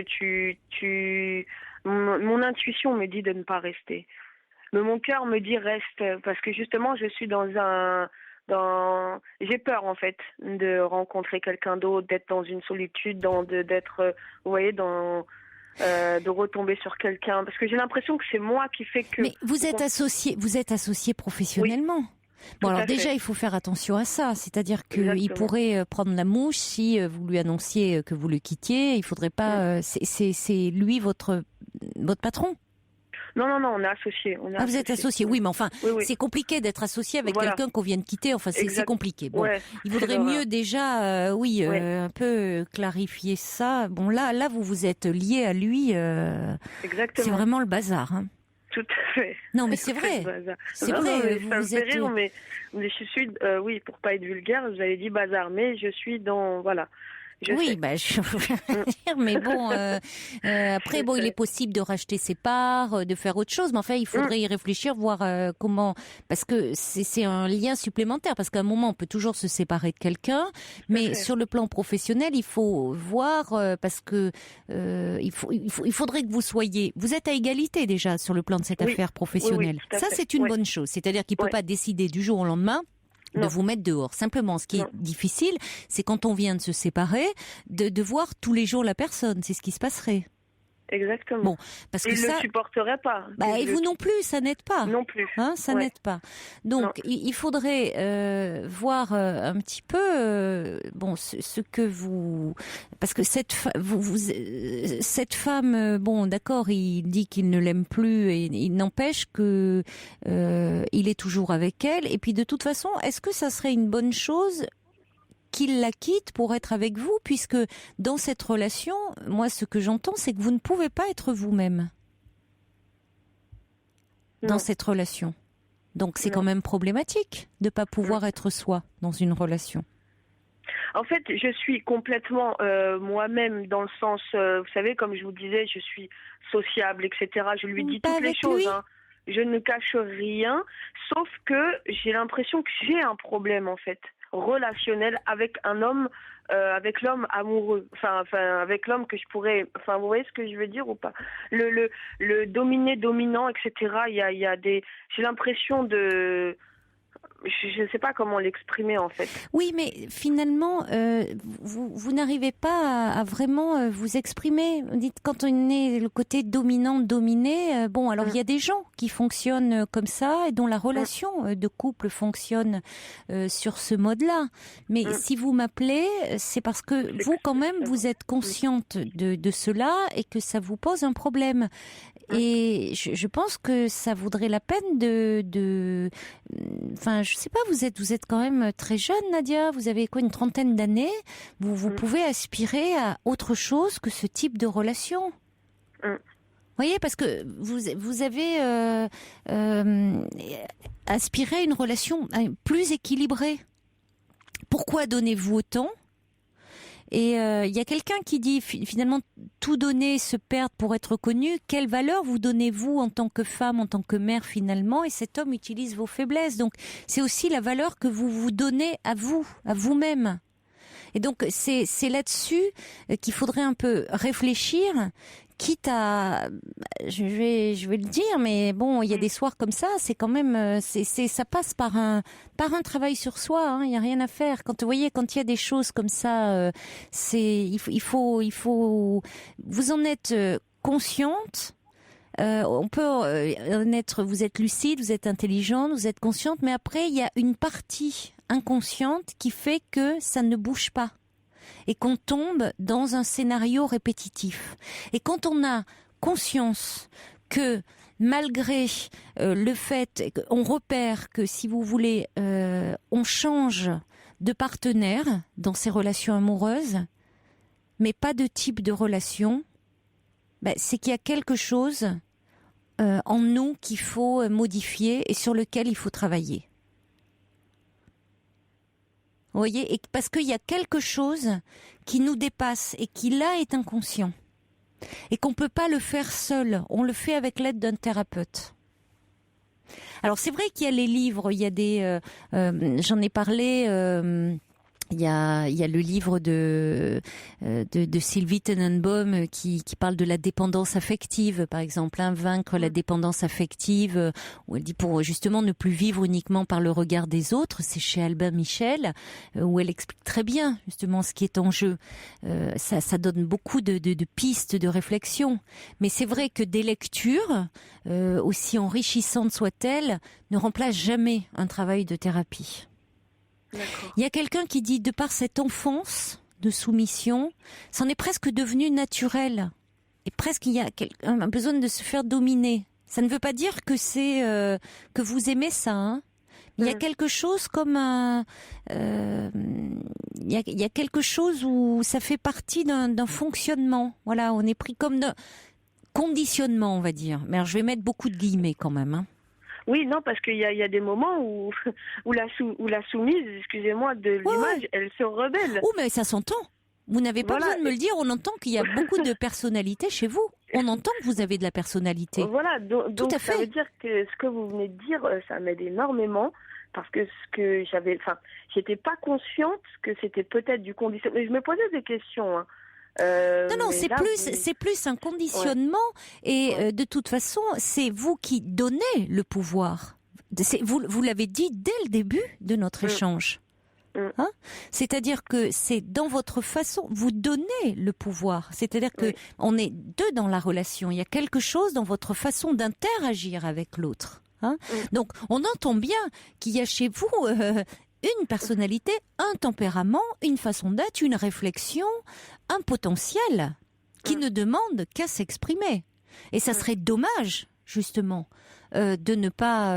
mon intuition me dit de ne pas rester. Mais mon cœur me dit reste. Parce que justement, je suis j'ai peur en fait de rencontrer quelqu'un d'autre, d'être dans une solitude, d'être, vous voyez, de retomber sur quelqu'un. Parce que j'ai l'impression que c'est moi qui fait que... Mais vous êtes associé professionnellement. Oui. Bon, alors déjà, il faut faire attention à ça. C'est-à-dire qu'il pourrait prendre la mouche si vous lui annonciez que vous le quittiez. Il faudrait pas... C'est lui votre patron? Non, on est associés. Vous êtes associés, oui, mais enfin, c'est compliqué d'être associé avec quelqu'un qu'on vient de quitter. Enfin, c'est compliqué. Bon, il vaudrait mieux déjà, un peu clarifier ça. Bon, là, vous êtes liés à lui. Exactement. C'est vraiment le bazar. Hein. Tout à fait. Non, mais c'est vrai. C'est vrai. Ça me fait rire, mais je suis, oui, pour pas être vulgaire, j'avais dit bazar, mais je suis dans, voilà. Oui, mais bon, après, bon, il est possible de racheter ses parts, de faire autre chose, mais enfin, il faudrait y réfléchir, voir comment, parce que c'est un lien supplémentaire, parce qu'à un moment, on peut toujours se séparer de quelqu'un, mais sur le plan professionnel, il faut voir, parce que il faudrait que vous êtes à égalité déjà sur le plan de cette affaire professionnelle. Oui, ça, c'est une bonne chose, c'est-à-dire qu'il peut pas décider du jour au lendemain de vous mettre dehors. Simplement, ce qui est difficile, c'est quand on vient de se séparer, de voir tous les jours la personne. C'est ce qui se passerait. Exactement. Bon, parce que ça, ne supporterait pas. Et vous non plus, ça n'aide pas. Non plus. Ça n'aide pas. Donc, il faudrait voir un petit peu, ce que vous, parce que cette femme, bon, d'accord, il dit qu'il ne l'aime plus, et il n'empêche que il est toujours avec elle. Et puis, de toute façon, est-ce que ça serait une bonne chose qu'il la quitte pour être avec vous, puisque dans cette relation, moi, ce que j'entends, c'est que vous ne pouvez pas être vous-même dans cette relation. Donc, c'est quand même problématique de ne pas pouvoir être soi dans une relation. En fait, je suis complètement moi-même dans le sens, vous savez, comme je vous disais, je suis sociable, etc. Je lui dis toutes les choses. Je ne cache rien, sauf que j'ai l'impression que j'ai un problème, en fait, relationnel avec un homme, avec l'homme amoureux, enfin avec l'homme que je pourrais, enfin vous voyez ce que je veux dire ou pas, le dominant, etc. Il y a des, j'ai l'impression de, je ne sais pas comment l'exprimer en fait. Oui, mais finalement, vous n'arrivez pas à vraiment vous exprimer. Vous dites, quand on est le côté dominant-dominé, bon, alors il y a des gens qui fonctionnent comme ça et dont la relation de couple fonctionne sur ce mode-là. Mais si vous m'appelez, c'est parce que vous, quand même, vous êtes consciente de cela et que ça vous pose un problème. Et je pense que ça vaudrait la peine enfin, je sais pas, vous êtes quand même très jeune, Nadia. Vous avez quoi, une trentaine d'années. Vous pouvez aspirer à autre chose que ce type de relation. Vous voyez, parce que vous avez aspiré à une relation plus équilibrée. Pourquoi donnez-vous autant ? Et il y a quelqu'un qui dit finalement tout donner, se perdre pour être connu. Quelle valeur vous donnez-vous en tant que femme, en tant que mère finalement ? Et cet homme utilise vos faiblesses. Donc c'est aussi la valeur que vous vous donnez à vous, à vous-même. Et donc c'est là-dessus qu'il faudrait un peu réfléchir. Quitte à, je vais le dire, mais bon, il y a des soirs comme ça, c'est quand même, ça passe par un travail sur soi. Hein, il y a rien à faire. Quand vous voyez, quand il y a des choses comme ça, il faut, vous en êtes consciente. On peut vous êtes lucide, vous êtes intelligente, vous êtes consciente, mais après il y a une partie inconsciente qui fait que ça ne bouge pas. Et qu'on tombe dans un scénario répétitif. Et quand on a conscience que malgré le fait qu'on repère que, si vous voulez, on change de partenaire dans ces relations amoureuses, mais pas de type de relation, c'est qu'il y a quelque chose en nous qu'il faut modifier et sur lequel il faut travailler. Vous voyez, et parce qu'il y a quelque chose qui nous dépasse et qui là est inconscient et qu'on peut pas le faire seul. On le fait avec l'aide d'un thérapeute. Alors c'est vrai qu'il y a les livres, il y a des, j'en ai parlé. Il y a le livre de Sylvie Tenenbaum qui parle de la dépendance affective, par exemple, vaincre la dépendance affective, où elle dit pour justement ne plus vivre uniquement par le regard des autres. C'est chez Albin Michel, où elle explique très bien justement ce qui est en jeu. Ça donne beaucoup de pistes de réflexion. Mais c'est vrai que des lectures, aussi enrichissantes soient-elles, ne remplacent jamais un travail de thérapie. D'accord. Il y a quelqu'un qui dit, de par cette enfance de soumission, c'en est presque devenu naturel. Et presque il y a un besoin de se faire dominer. Ça ne veut pas dire que c'est que vous aimez ça. Hein. Il y a quelque chose comme un... il y a quelque chose où ça fait partie d'un fonctionnement. Voilà, on est pris conditionnement, on va dire. Mais alors, je vais mettre beaucoup de guillemets quand même. Hein. Oui, non, parce qu'il y a des moments où la soumise, excusez-moi, de l'image, elle se rebelle. Oh, mais ça s'entend. Vous n'avez pas besoin de me le dire, on entend qu'il y a beaucoup de personnalité chez vous. On entend que vous avez de la personnalité. Voilà, Tout donc à fait. ça veut dire que ce que vous venez de dire, ça m'aide énormément. Parce que j'étais pas consciente que c'était peut-être du conditionnement. Je me posais des questions. Hein. Non, c'est plus un conditionnement. Et de toute façon, c'est vous qui donnez le pouvoir. Vous l'avez dit dès le début de notre échange. Hein? C'est-à-dire que c'est dans votre façon, vous donnez le pouvoir. C'est-à-dire que on est deux dans la relation. Il y a quelque chose dans votre façon d'interagir avec l'autre. Hein? Donc, on entend bien qu'il y a chez vous une personnalité, un tempérament, une façon d'être, une réflexion, un potentiel qui ne demande qu'à s'exprimer. Et ça serait dommage, justement, de ne pas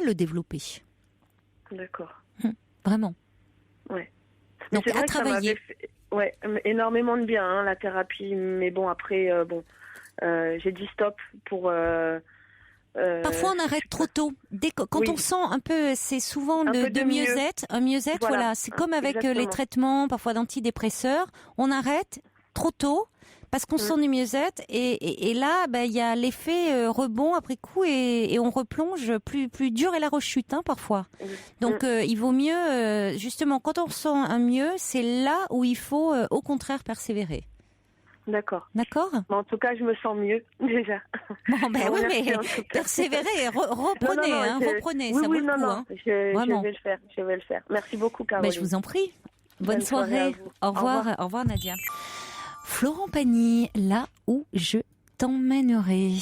le développer. D'accord. Vraiment. Ouais. Donc, à travailler. Énormément de bien, hein, la thérapie. Mais bon, après, j'ai dit stop pour... Parfois on arrête trop tôt. Quand on sent un peu, c'est souvent de mieux-être, un mieux-être. Voilà, c'est comme avec les traitements, parfois d'antidépresseurs. On arrête trop tôt parce qu'on sent du mieux-être et là, il y a l'effet rebond après coup et on replonge plus dur est la rechute parfois. Donc il vaut mieux justement quand on sent un mieux, c'est là où il faut au contraire persévérer. D'accord. En tout cas, je me sens mieux, déjà. Bon, mais persévérez, reprenez, ça vaut le coup. Hein. Je vais le faire. Merci beaucoup, Caroline. Je vous en prie. Bonne soirée. Au revoir, Nadia. Florent Pagny, là où je t'emmènerai.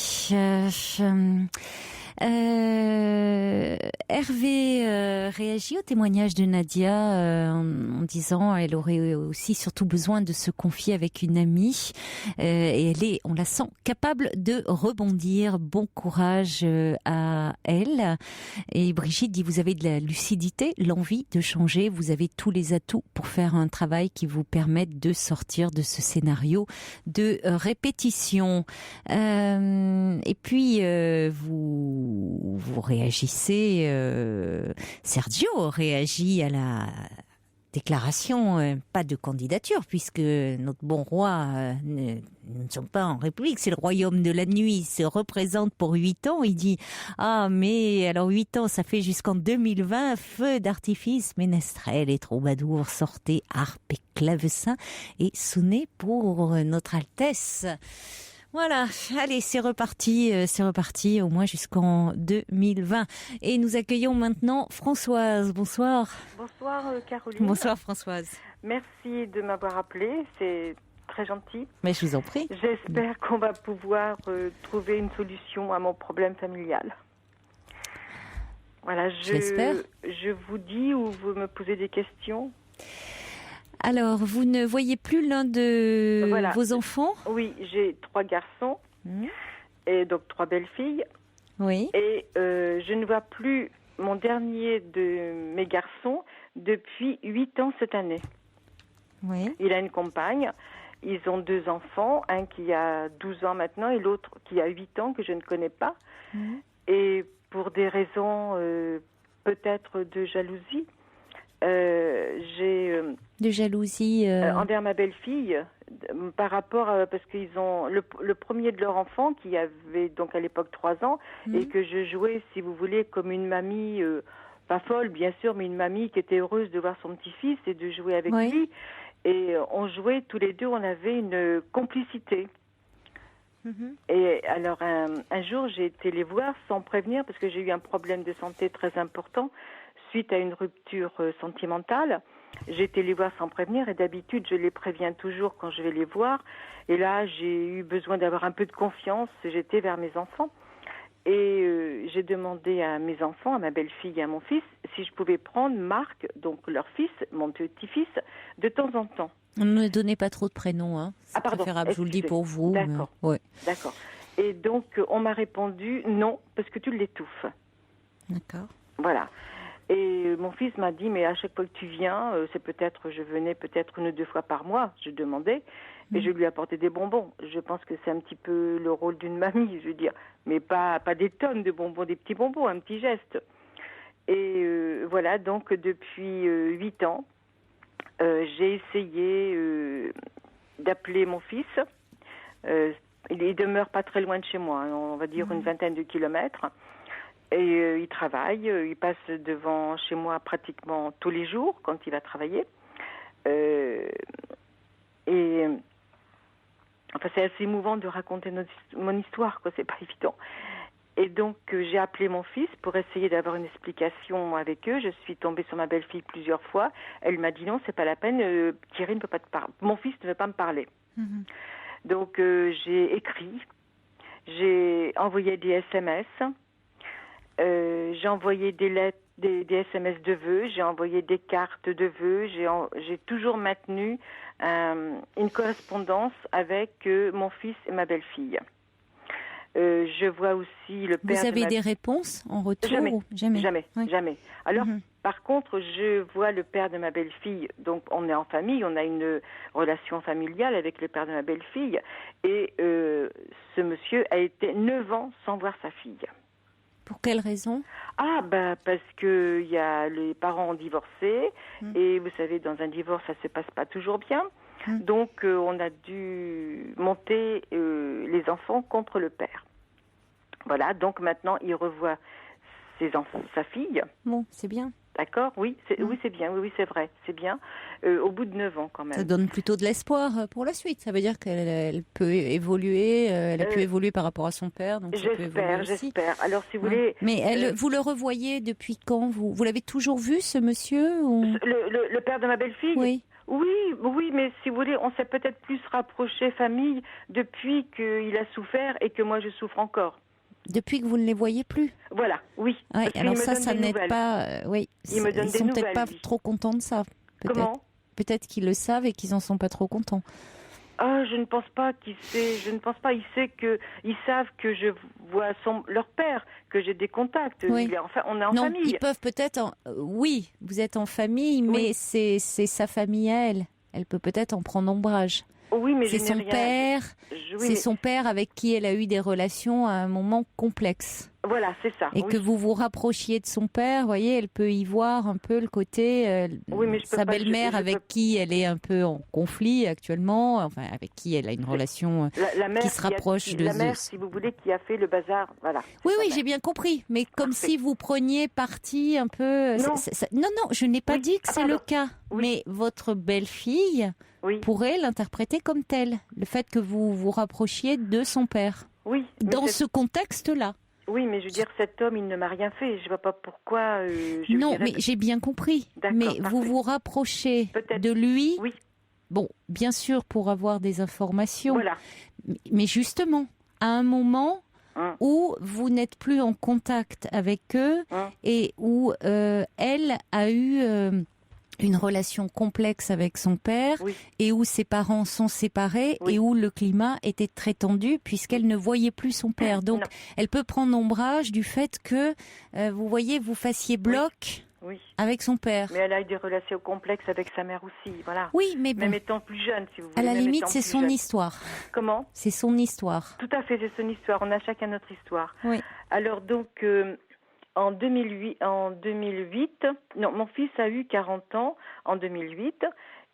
Hervé réagit au témoignage de Nadia en disant elle aurait aussi surtout besoin de se confier avec une amie et on la sent capable de rebondir. Bon courage à elle. Et Brigitte dit vous avez de la lucidité, l'envie de changer, vous avez tous les atouts pour faire un travail qui vous permette de sortir de ce scénario de répétition. Et puis vous réagissez, Sergio réagit à la déclaration, pas de candidature, puisque notre bon roi ne sommes pas en République, c'est le royaume de la nuit, il se représente pour 8 ans, il dit « Ah, mais alors 8 ans, ça fait jusqu'en 2020, feu d'artifice, ménestrel et troubadour, sortez harpe et clavecin et sonnez pour notre Altesse ». Voilà, allez, c'est reparti au moins jusqu'en 2020. Et nous accueillons maintenant Françoise. Bonsoir. Bonsoir Caroline. Bonsoir Françoise. Merci de m'avoir appelée, c'est très gentil. Mais je vous en prie. J'espère qu'on va pouvoir trouver une solution à mon problème familial. Voilà, je vous dis ou vous me posez des questions. Alors, vous ne voyez plus l'un de vos enfants ? Oui, j'ai 3 garçons et donc 3 belles filles. Oui. Et je ne vois plus mon dernier de mes garçons depuis 8 ans cette année. Oui. Il a une compagne. Ils ont 2 enfants, un qui a 12 ans maintenant et l'autre qui a 8 ans que je ne connais pas. Et pour des raisons peut-être de jalousie, j'ai de jalousie envers ma belle-fille par rapport parce qu'ils ont le premier de leur enfant qui avait donc à l'époque 3 ans et que je jouais, si vous voulez, comme une mamie pas folle bien sûr, mais une mamie qui était heureuse de voir son petit-fils et de jouer avec lui, et on jouait tous les deux, on avait une complicité. Et alors un jour j'ai été les voir sans prévenir parce que j'ai eu un problème de santé très important suite à une rupture sentimentale. J'ai été les voir sans prévenir et d'habitude je les préviens toujours quand je vais les voir. Et là j'ai eu besoin d'avoir un peu de confiance, j'étais vers mes enfants. Et j'ai demandé à mes enfants, à ma belle-fille et à mon fils, si je pouvais prendre Marc, donc leur fils, mon petit-fils, de temps en temps. Ne donnez pas trop de prénoms, hein. C'est préférable, je vous le dis pour vous. D'accord. Mais... Ouais. D'accord. Et donc on m'a répondu non, parce que tu l'étouffes. D'accord. Voilà. Et mon fils m'a dit, mais à chaque fois que tu viens, je venais peut-être 1 ou 2 fois par mois, je demandais, et je lui apportais des bonbons. Je pense que c'est un petit peu le rôle d'une mamie, je veux dire, mais pas des tonnes de bonbons, des petits bonbons, un petit geste. Et voilà, donc depuis 8 ans, j'ai essayé d'appeler mon fils. Il demeure pas très loin de chez moi, on va dire une vingtaine de kilomètres. Et il travaille, il passe devant chez moi pratiquement tous les jours quand il va travailler. Enfin, c'est assez émouvant de raconter mon histoire, quoi. C'est pas évident. Et donc, j'ai appelé mon fils pour essayer d'avoir une explication avec eux. Je suis tombée sur ma belle-fille plusieurs fois. Elle m'a dit non, c'est pas la peine. Thierry ne peut pas te parler. Mon fils ne veut pas me parler. Donc, j'ai écrit, j'ai envoyé des SMS. J'ai envoyé des lettres, des SMS de vœux, j'ai envoyé des cartes de vœux, j'ai toujours maintenu une correspondance avec mon fils et ma belle-fille. Je vois aussi le père. Vous avez des réponses en retour? Jamais. Alors, par contre, je vois le père de ma belle-fille. Donc, on est en famille, on a une relation familiale avec le père de ma belle-fille. Et ce monsieur a été 9 ans sans voir sa fille. Pour quelle raison? Parce que les parents ont divorcé et vous savez, dans un divorce, ça se passe pas toujours bien. Donc, on a dû monter les enfants contre le père. Voilà, donc maintenant, il revoit sa fille. Bon, c'est bien. D'accord, oui, c'est bien, oui, c'est vrai, c'est bien. Au bout de 9 ans, quand même. Ça donne plutôt de l'espoir pour la suite. Ça veut dire qu'elle peut évoluer, elle a pu évoluer par rapport à son père. Donc j'espère. Alors, si vous voulez... Mais vous le revoyez depuis quand? Vous l'avez toujours vu, ce monsieur ou... le père de ma belle-fille? Oui. Oui, mais si vous voulez, on s'est peut-être plus rapproché famille depuis qu'il a souffert et que moi, je souffre encore. Depuis que vous ne les voyez plus? Voilà, oui. Ouais, alors ça n'aide pas. Oui, ils sont peut-être pas trop contents de ça. Comment? Peut-être qu'ils le savent et qu'ils en sont pas trop contents. Je ne pense pas qu'il sait. Je ne pense pas. Ils savent que je vois leur père, que j'ai des contacts. Oui. On est en famille. Ils peuvent peut-être. Oui, vous êtes en famille, mais c'est sa famille à elle. Elle peut peut-être en prendre ombrage. Oui, mais c'est son père. Son père avec qui elle a eu des relations à un moment complexe. Voilà, c'est ça. Et que vous vous rapprochiez de son père, vous voyez, elle peut y voir un peu le côté sa belle-mère avec qui elle est un peu en conflit actuellement, enfin avec qui elle a une relation qui se rapproche de la mère, si vous voulez, qui a fait le bazar, voilà. Oui, j'ai bien compris, mais comme si vous preniez parti un peu. Non, je n'ai pas dit que c'est le cas, mais votre belle-fille pourrait l'interpréter comme tel, le fait que vous vous rapprochiez de son père. Oui. Dans ce contexte-là. Oui, mais je veux dire, cet homme, il ne m'a rien fait. Je ne vois pas pourquoi... mais j'ai bien compris. Mais parfait. Vous vous rapprochez de lui. Oui. Bon, bien sûr, pour avoir des informations. Voilà. Mais justement, à un moment où vous n'êtes plus en contact avec eux et où elle a eu... une relation complexe avec son père et où ses parents sont séparés et où le climat était très tendu puisqu'elle ne voyait plus son père. Donc, elle peut prendre ombrage du fait que, vous voyez, vous fassiez bloc avec son père. Mais elle a eu des relations complexes avec sa mère aussi, voilà. Oui, mais bon. Même étant plus jeune, si vous voulez. À la limite, c'est son histoire. Comment? C'est son histoire. Tout à fait, c'est son histoire. On a chacun notre histoire. Oui. Alors, donc... En 2008, mon fils a eu 40 ans en 2008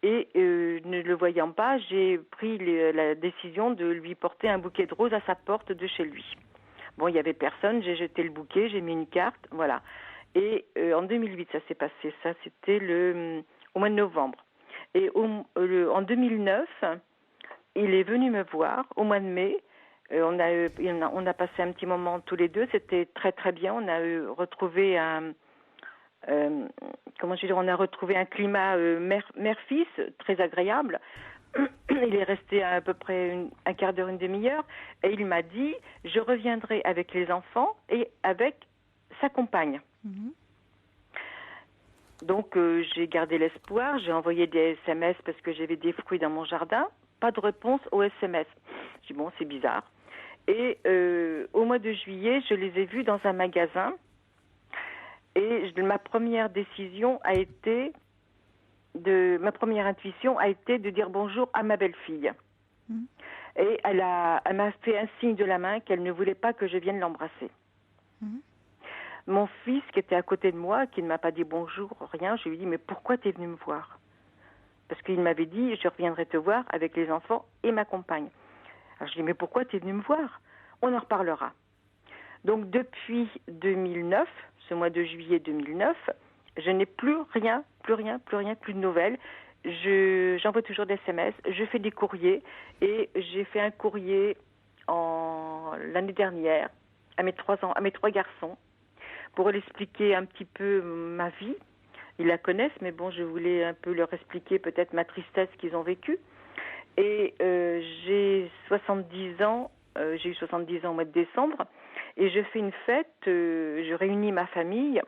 et ne le voyant pas, j'ai pris la décision de lui porter un bouquet de roses à sa porte de chez lui. Bon, il n'y avait personne, j'ai jeté le bouquet, j'ai mis une carte, voilà. Et en 2008, ça s'est passé, ça c'était au mois de novembre. Et en 2009, il est venu me voir au mois de mai. On a passé un petit moment tous les deux, c'était très très bien. On a retrouvé on a retrouvé un climat mère-fils très agréable. Il est resté à peu près un quart d'heure, une demi-heure, et il m'a dit je reviendrai avec les enfants et avec sa compagne. Donc j'ai gardé l'espoir, j'ai envoyé des SMS parce que j'avais des fruits dans mon jardin. Pas de réponse aux SMS. J'ai dit bon, c'est bizarre. Et au mois de juillet, je les ai vus dans un magasin. Et ma première intuition a été de dire bonjour à ma belle-fille. Et elle m'a fait un signe de la main qu'elle ne voulait pas que je vienne l'embrasser. Mon fils, qui était à côté de moi, qui ne m'a pas dit bonjour, rien, je lui ai dit, mais pourquoi tu es venu me voir? Parce qu'il m'avait dit, je reviendrai te voir avec les enfants et ma compagne. Alors je lui ai dit, mais pourquoi tu es venu me voir? On en reparlera. Donc depuis 2009, ce mois de juillet 2009, je n'ai plus de nouvelles. J'envoie toujours des SMS, je fais des courriers et j'ai fait un courrier l'année dernière à mes 3 garçons pour leur expliquer un petit peu ma vie. Ils la connaissent, mais bon, je voulais un peu leur expliquer peut-être ma tristesse qu'ils ont vécue. Et j'ai 70 ans, j'ai eu 70 ans au mois de décembre, et je fais une fête, je réunis ma famille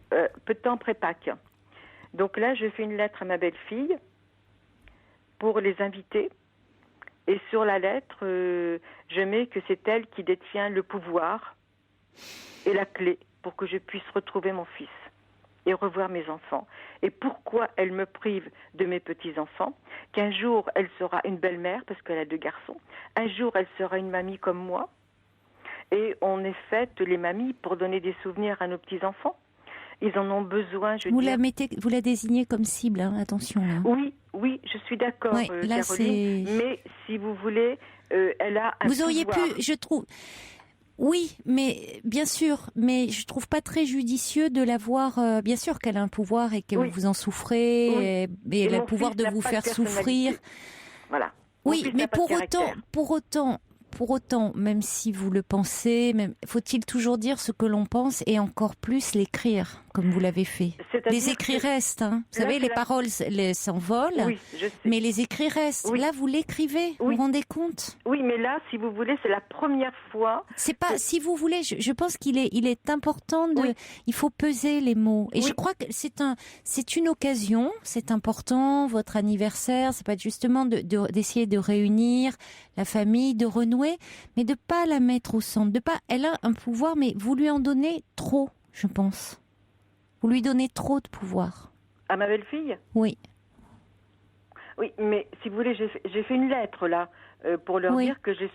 peu de temps après Pâques. Donc là, je fais une lettre à ma belle-fille pour les inviter. Et sur la lettre, je mets que c'est elle qui détient le pouvoir et la clé pour que je puisse retrouver mon fils et revoir mes enfants. Et pourquoi elle me prive de mes petits-enfants? Qu'un jour, elle sera une belle-mère, parce qu'elle a 2 garçons. Un jour, elle sera une mamie comme moi. Et on est faites, les mamies, pour donner des souvenirs à nos petits-enfants. Ils en ont besoin, vous la désignez comme cible, hein, attention. Là. Oui, je suis d'accord, là, Caroline. Mais si vous voulez, elle a un Vous auriez pouvoir. pu, je trouve... Oui, mais bien sûr, mais je trouve pas très judicieux de la voir. Bien sûr qu'elle a un pouvoir et que vous en souffrez, et elle a le pouvoir de vous faire souffrir. Voilà. Oui, mais pour autant, même si vous le pensez, faut-il toujours dire ce que l'on pense et encore plus l'écrire, comme vous l'avez fait. Les écrits restent, hein. Vous savez, les paroles s'envolent, mais les écrits restent. Là, vous l'écrivez, vous vous rendez compte? Oui, mais là, si vous voulez, c'est la première fois. C'est pas, si vous voulez, je pense qu'il est important il faut peser les mots. Et je crois que c'est une occasion, c'est important, votre anniversaire, c'est pas justement d'essayer de réunir la famille, de renouer, mais de pas la mettre au centre, elle a un pouvoir, mais vous lui en donnez trop, je pense. Vous lui donnez trop de pouvoir. À ma belle-fille? Oui. Oui, mais si vous voulez, j'ai fait une lettre là pour leur dire que je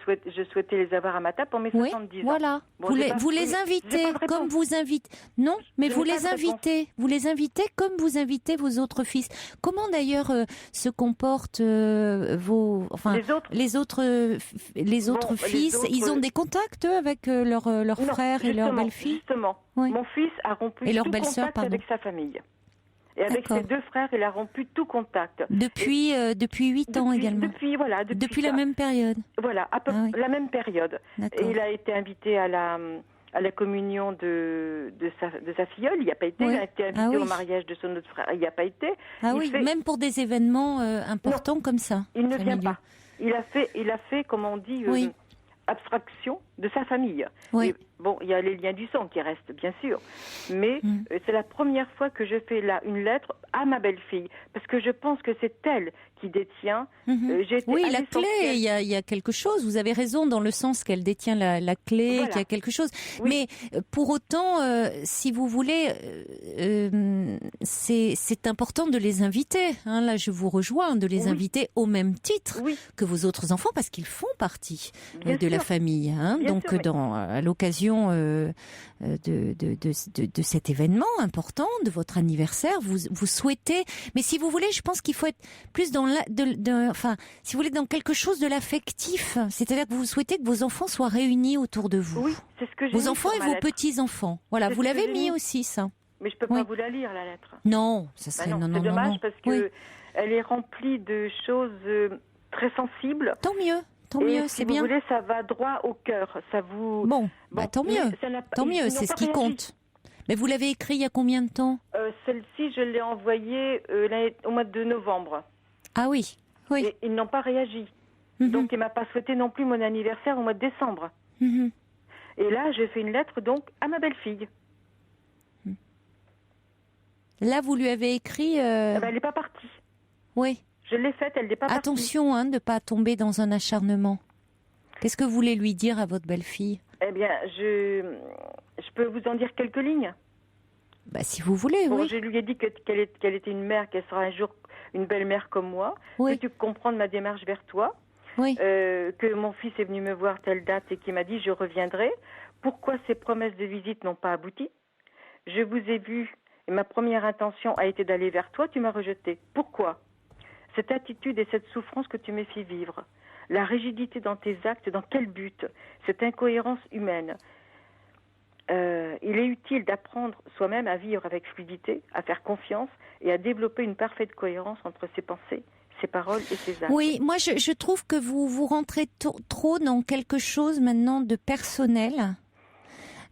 souhaitais les avoir à ma table pour mes 70 ans. Voilà. Bon, vous les invitez comme vous invitez. Non, mais vous les invitez. Vous les invitez comme vous invitez vos autres fils. Comment d'ailleurs se comportent les autres fils? Ils ont des contacts eux, avec leurs frères et leurs belles-filles? Justement, mon fils a rompu tout contact avec sa famille. Et avec ses 2 frères, il a rompu tout contact. Depuis 8 ans également. Depuis la même période. Voilà, à peu la même période. Et il a été invité à la communion de sa filleule. Il n'y a pas été. Il a été invité au mariage de son autre frère. Il n'y a pas été. Même pour des événements importants comme ça. Il ne vient pas. Il a fait, comme on dit, abstraction de sa famille. Et, bon, il y a les liens du sang qui restent, bien sûr. Mais c'est la première fois que je fais là une lettre à ma belle-fille. Parce que je pense que c'est elle qui détient. La clé, il y a quelque chose. Vous avez raison dans le sens qu'elle détient la clé, qu'il y a quelque chose. Mais pour autant, si vous voulez, c'est important de les inviter. Hein, là, je vous rejoins, de les inviter au même titre que vos autres enfants, parce qu'ils font partie de la famille. Hein, donc, à l'occasion de cet événement important, de votre anniversaire, vous souhaitez. Mais si vous voulez, je pense qu'il faut être plus dans si vous voulez, dans quelque chose de l'affectif. C'est-à-dire que vous souhaitez que vos enfants soient réunis autour de vous. Oui, c'est ce que j'ai vos enfants et vos petits-enfants. Voilà, vous l'avez mis aussi, ça. Mais je peux pas vous la lire, la lettre. Non, ça serait non. C'est dommage parce que elle est remplie de choses très sensibles. Tant mieux, c'est bien. Si vous voulez, ça va droit au cœur. Ça vous. Bon, tant mieux, c'est ce qui compte. Mais vous l'avez écrit il y a combien de temps? Celle-ci, je l'ai envoyée au mois de novembre. Ah oui. Et ils n'ont pas réagi. Donc, il ne m'a pas souhaité non plus mon anniversaire au mois de décembre. Et là, j'ai fait une lettre donc à ma belle-fille. Là, vous lui avez écrit... elle n'est pas partie. Oui. Je l'ai faite, elle n'est pas partie. Attention de ne pas tomber dans un acharnement. Qu'est-ce que vous voulez lui dire à votre belle-fille? Eh bien, je peux vous en dire quelques lignes. Bah, si vous voulez, Bon, oui. je lui ai dit qu'elle était une mère, qu'elle sera un jour une belle mère comme moi. Oui. Peux-tu comprendre ma démarche vers toi? Oui. Que mon fils est venu me voir telle date et qui m'a dit je reviendrai. Pourquoi ces promesses de visite n'ont pas abouti? Je vous ai vu et ma première intention a été d'aller vers toi, tu m'as rejeté. Pourquoi? Cette attitude et cette souffrance que tu me fais vivre, la rigidité dans tes actes, dans quel but? Cette incohérence humaine. Il est utile d'apprendre soi-même à vivre avec fluidité, à faire confiance et à développer une parfaite cohérence entre ses pensées, ses paroles et ses actes. Oui, moi je trouve que vous rentrez trop dans quelque chose maintenant de personnel.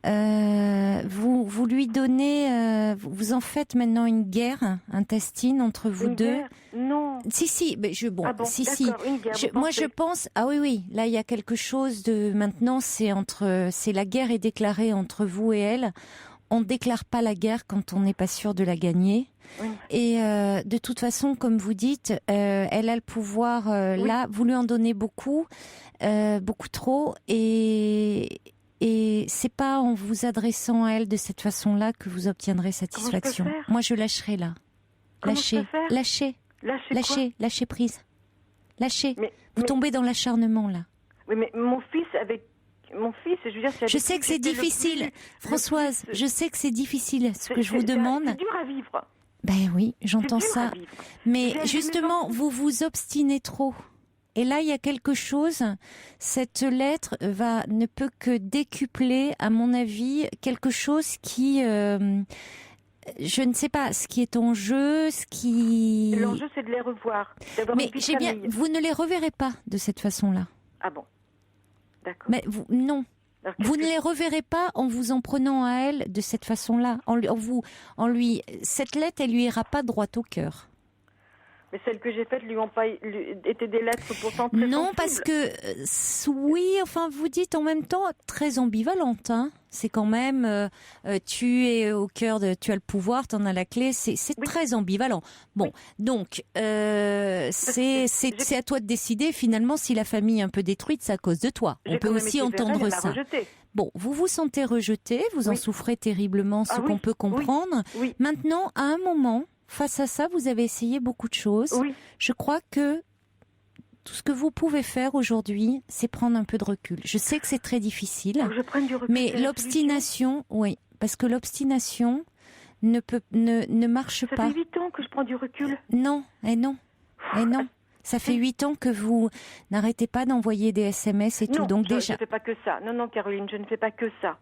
Vous lui donnez, vous en faites maintenant une guerre intestine entre vous Une deux. guerre? Non. Si, mais Ah bon, si. d'accord, une guerre, vous Moi, pensez? je pense. Ah oui. Là, il y a quelque chose de. Maintenant, c'est la guerre est déclarée entre vous et elle. On déclare pas la guerre quand on n'est pas sûr de la gagner. Oui. Et de toute façon, comme vous dites, elle a le pouvoir. Oui. Là, vous lui en donnez beaucoup, beaucoup trop, et c'est pas en vous adressant à elle de cette façon-là que vous obtiendrez satisfaction. Comment je peux faire? Moi, je lâcherai là. Comment je peux faire? Lâchez. Lâchez prise. Lâchez. Vous Mais- tombez dans l'acharnement là. Oui, mais mon fils, je veux dire, Je sais que c'est difficile, Françoise. Je sais que c'est difficile ce que je vous demande. C'est dur à vivre. Ben oui, j'entends C'est dur à ça. vivre. Mais J'ai justement, mes enfants. vous vous obstinez trop. Et là, il y a quelque chose. Cette lettre ne peut que décupler, à mon avis, quelque chose qui, je ne sais pas, ce qui est en jeu, ce qui. L'enjeu, c'est de les revoir. D'avoir Mais une vie de j'ai bien. famille. Vous ne les reverrez pas de cette façon-là. Ah bon. D'accord. Mais non. Alors, qu'est-ce Vous ne que- les reverrez pas en vous en prenant à elle de cette façon-là. Cette lettre, elle lui ira pas droit au cœur. Mais celles que j'ai faites lui ont pas été des lettres pourtant très Non, sensibles. parce que oui, enfin, vous dites en même temps très ambivalente. Hein. C'est quand même, tu es au cœur tu as le pouvoir, tu en as la clé. C'est Oui. très ambivalent. Bon, Oui. donc c'est à toi de décider finalement si la famille est un peu détruite, c'est à cause de toi. J'ai On peut quand même aussi été vers entendre elle, elle m'a ça. rejetée. Bon, vous vous sentez rejeté, vous en Oui. souffrez terriblement, ce Ah oui, qu'on peut comprendre. Oui. Maintenant, à un moment, face à ça, vous avez essayé beaucoup de choses. Oui. Je crois que tout ce que vous pouvez faire aujourd'hui, c'est prendre un peu de recul. Je sais que c'est très difficile, Faut que je prenne du recul. mais c'est la l'obstination, oui, parce que l'obstination ne marche solution. Ça pas. fait 8 ans que je prends du recul. Non, et non, et non. Ça fait 8 ans que vous n'arrêtez pas d'envoyer des SMS et tout, Non, donc je déjà. ne fais pas que ça. Non, Caroline, je ne fais pas que ça.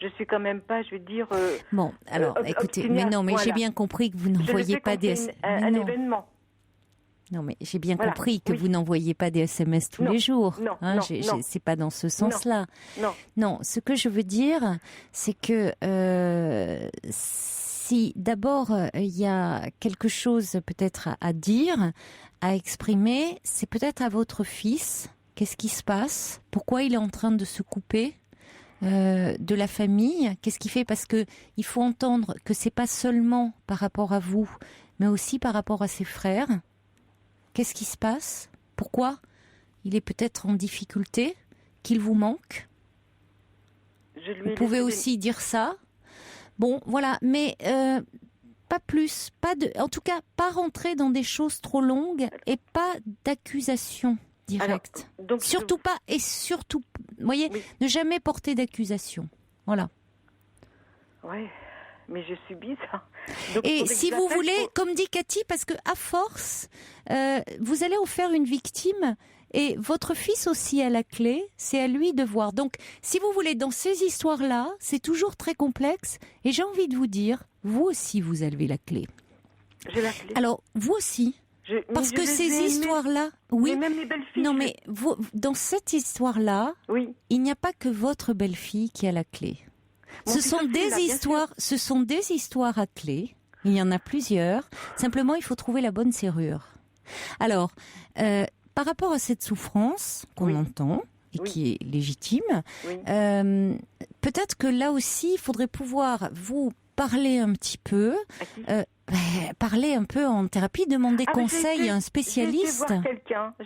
Je suis quand même pas, je veux dire... Bon, alors, écoutez, obstinée, mais non, mais j'ai voilà. bien compris que vous je le n'envoyez fais pas quand des c'est SMS. un événement. Non, mais j'ai bien Voilà, compris que oui. vous n'envoyez pas des SMS tous Non, les jours. non, Hein, non, non. c'est pas dans ce sens-là. Non. Non, ce que je veux dire, c'est que si d'abord il y a quelque chose peut-être à dire, à exprimer, c'est peut-être à votre fils. Qu'est-ce qui se passe? Pourquoi il est en train de se couper de la famille? Qu'est-ce qu'il fait? Parce que il faut entendre que c'est pas seulement par rapport à vous, mais aussi par rapport à ses frères. Qu'est-ce qui se passe? Pourquoi il est peut-être en difficulté? Qu'il vous manque? Je lui ai Vous pouvez laissé aussi dire ça. Bon, voilà, mais pas plus, en tout cas, pas rentrer dans des choses trop longues et pas d'accusation directe. Alors, donc, Surtout pas, et surtout, vous voyez, Oui. ne jamais porter d'accusation. Voilà. Ouais, mais je subis ça. Donc, Et faudrait que si je vous l'appelle voulez, pour- comme dit Cathy, parce que à force, vous allez en faire une victime. Et votre fils aussi a la clé, c'est à lui de voir. Donc, si vous voulez, dans ces histoires-là, c'est toujours très complexe. Et j'ai envie de vous dire, vous aussi, vous avez la clé. J'ai la clé. Alors, vous aussi, Mais parce je que les ces ai aimés. histoires-là, oui, Mais même les belles filles. non je- mais vous, dans cette histoire-là, Oui. il n'y a pas que votre belle-fille qui a la clé. Mon Ce fils sont aussi, des là, bien histoires, ce sont des histoires à clé. Il y en a plusieurs. Simplement, il faut trouver la bonne serrure. Alors, par rapport à cette souffrance qu'on Oui. entend et Oui. qui est légitime, Oui. peut-être que là aussi, il faudrait pouvoir vous parler un petit peu. Parler un peu en thérapie, demander conseil à un spécialiste.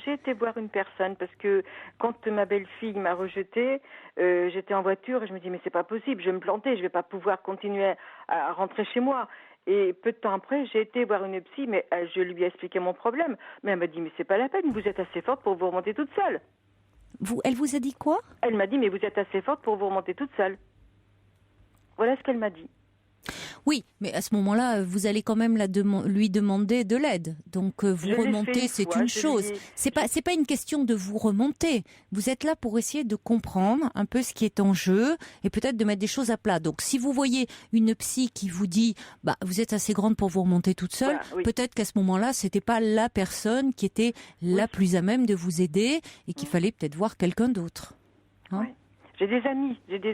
J'ai été voir une personne parce que quand ma belle-fille m'a rejetée, j'étais en voiture et je me dis mais c'est pas possible, je vais me planter, je vais pas pouvoir continuer à rentrer chez moi. Et peu de temps après, j'ai été voir une psy, mais je lui ai expliqué mon problème. Mais elle m'a dit mais c'est pas la peine, vous êtes assez forte pour vous remonter toute seule. Elle vous a dit quoi? Elle m'a dit mais vous êtes assez forte pour vous remonter toute seule. Voilà ce qu'elle m'a dit. Oui, mais à ce moment-là, vous allez quand même lui demander de l'aide. Donc vous remontez, c'est une chose. C'est pas une question de vous remonter. Vous êtes là pour essayer de comprendre un peu ce qui est en jeu et peut-être de mettre des choses à plat. Donc si vous voyez une psy qui vous dit vous êtes assez grande pour vous remonter toute seule, peut-être qu'à ce moment-là, c'était pas la personne qui était la plus à même de vous aider et qu'il fallait peut-être voir quelqu'un d'autre. Hein? J'ai des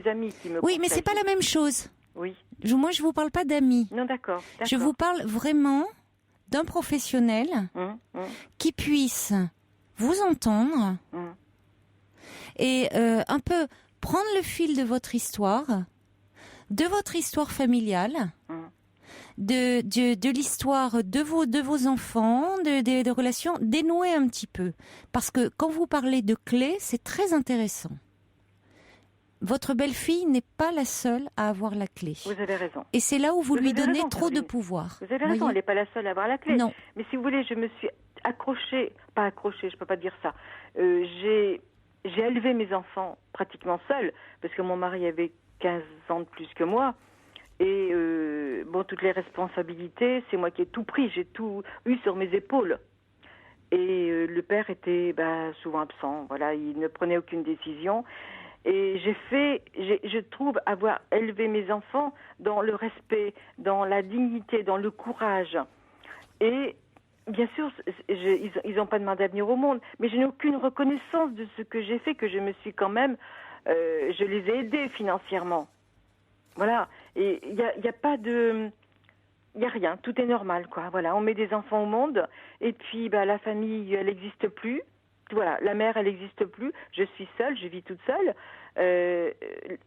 amis qui me Oui, mais c'est pas la même chose. Oui. Moi, je vous parle pas d'amis. Non, d'accord. Je vous parle vraiment d'un professionnel qui puisse vous entendre et un peu prendre le fil de votre histoire familiale, de l'histoire de vos enfants, de relations, dénouer un petit peu. Parce que quand vous parlez de clés, c'est très intéressant. Votre belle-fille n'est pas la seule à avoir la clé. Vous avez raison. Et c'est là où vous lui donnez trop de pouvoir. Vous avez raison, elle n'est pas la seule à avoir la clé. Non. Mais si vous voulez, je me suis pas accrochée, je peux pas dire ça. J'ai élevé mes enfants pratiquement seule, parce que mon mari avait 15 ans de plus que moi. Et toutes les responsabilités, c'est moi qui ai tout pris, j'ai tout eu sur mes épaules. Et le père était souvent absent, voilà, il ne prenait aucune décision. Et je trouve avoir élevé mes enfants dans le respect, dans la dignité, dans le courage. Et bien sûr, ils n'ont pas demandé à venir au monde, mais je n'ai aucune reconnaissance de ce que j'ai fait, que je me suis quand même, je les ai aidés financièrement. Voilà. Et il y a pas de, il y a rien, tout est normal, quoi. Voilà, on met des enfants au monde, et puis la famille, elle n'existe plus. Voilà, la mère, elle n'existe plus. Je suis seule, je vis toute seule.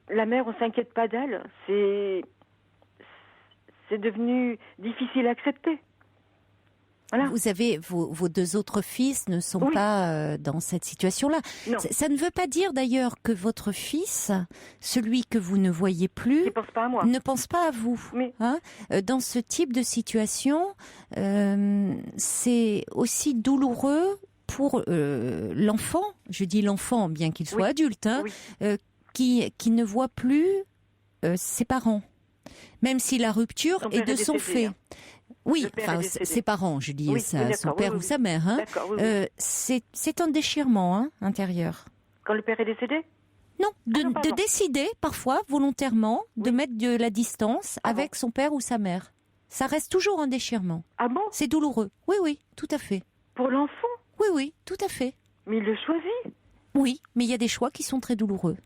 La mère, on s'inquiète pas d'elle. C'est devenu difficile à accepter. Voilà. Vous avez vos deux autres fils ne sont pas dans cette situation-là. Ça ne veut pas dire d'ailleurs que votre fils, celui que vous ne voyez plus, ne pense pas à vous. Oui. Hein? Dans ce type de situation, c'est aussi douloureux pour l'enfant, je dis l'enfant bien qu'il soit adulte, qui ne voit plus ses parents, même si la rupture est de son fait. Oui, enfin ses parents, je dis son père ou sa mère. Hein. C'est un déchirement intérieur. Quand le père est décédé ? Non, de décider parfois volontairement de mettre de la distance avec son père ou sa mère. Ça reste toujours un déchirement. Ah bon ? C'est douloureux. Oui, tout à fait. Pour l'enfant ? Oui, tout à fait. Mais il le choisit. Oui, mais il y a des choix qui sont très douloureux.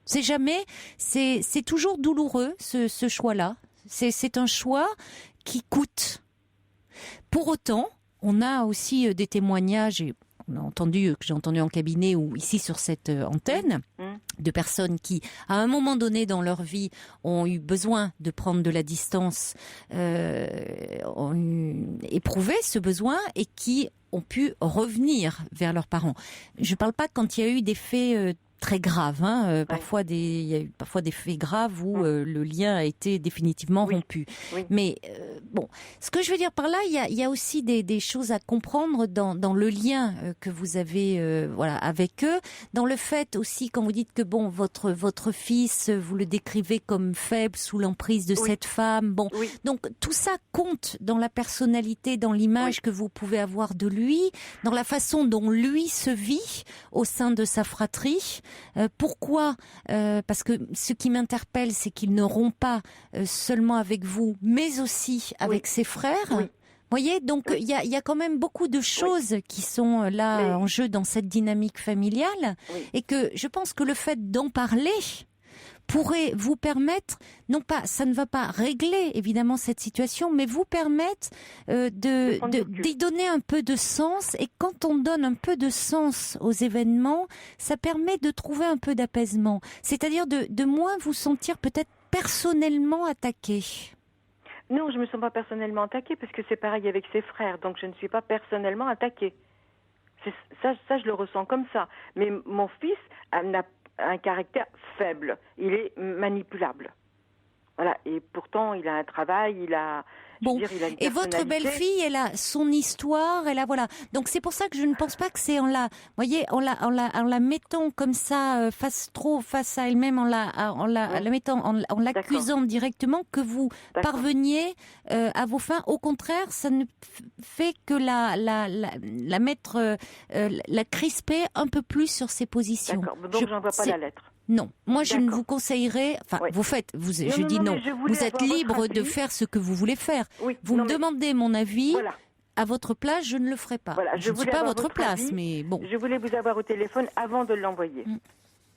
C'est toujours douloureux ce choix-là. C'est un choix qui coûte. Pour autant, on a aussi des témoignages, et que j'ai entendu en cabinet ou ici sur cette antenne, de personnes qui, à un moment donné dans leur vie, ont eu besoin de prendre de la distance, ont éprouvé ce besoin et qui ont pu revenir vers leurs parents. Je ne parle pas quand il y a eu des faits très graves. Parfois, il y a eu parfois des faits graves où le lien a été définitivement rompu. Oui. Mais ce que je veux dire par là, il y a aussi des choses à comprendre dans le lien que vous avez avec eux, dans le fait aussi quand vous dites que votre fils, vous le décrivez comme faible sous l'emprise de cette femme. Donc tout ça compte dans la personnalité, dans l'image que vous pouvez avoir de lui, dans la façon dont lui se vit au sein de sa fratrie. Pourquoi ? Parce que ce qui m'interpelle, c'est qu'il ne rompt pas seulement avec vous, mais aussi avec ses frères. Voyez, donc il y a quand même beaucoup de choses qui sont là en jeu dans cette dynamique familiale, et que je pense que le fait d'en parler pourrait vous permettre, non pas, ça ne va pas régler évidemment cette situation, mais vous permettre d'y donner un peu de sens. Et quand on donne un peu de sens aux événements, ça permet de trouver un peu d'apaisement. C'est-à-dire de moins vous sentir peut-être personnellement attaquée. Non, je me sens pas personnellement attaquée parce que c'est pareil avec ses frères, donc je ne suis pas personnellement attaquée. Ça, je le ressens comme ça. Mais mon fils a un caractère faible. Il est manipulable. Voilà. Et pourtant, il a un travail, il a... Bon, il a une et votre personnalité. belle-fille, elle a son histoire, elle a voilà. Donc c'est pour ça que je ne pense pas que c'est voyez, en la mettant comme ça face à elle-même, en l'accusant directement, que vous parveniez à vos fins. Au contraire, ça ne fait que la mettre, la crisper un peu plus sur ses positions. D'accord. Donc j'envoie pas la lettre. Non, moi je ne vous conseillerais. Enfin, Oui. vous faites. Je dis non. Vous êtes libre de faire ce que vous voulez faire. Oui. Vous me demandez mon avis. Voilà. À votre place, je ne le ferai pas. Voilà, je ne suis pas à votre place, avis. mais bon. Je voulais vous avoir au téléphone avant de l'envoyer.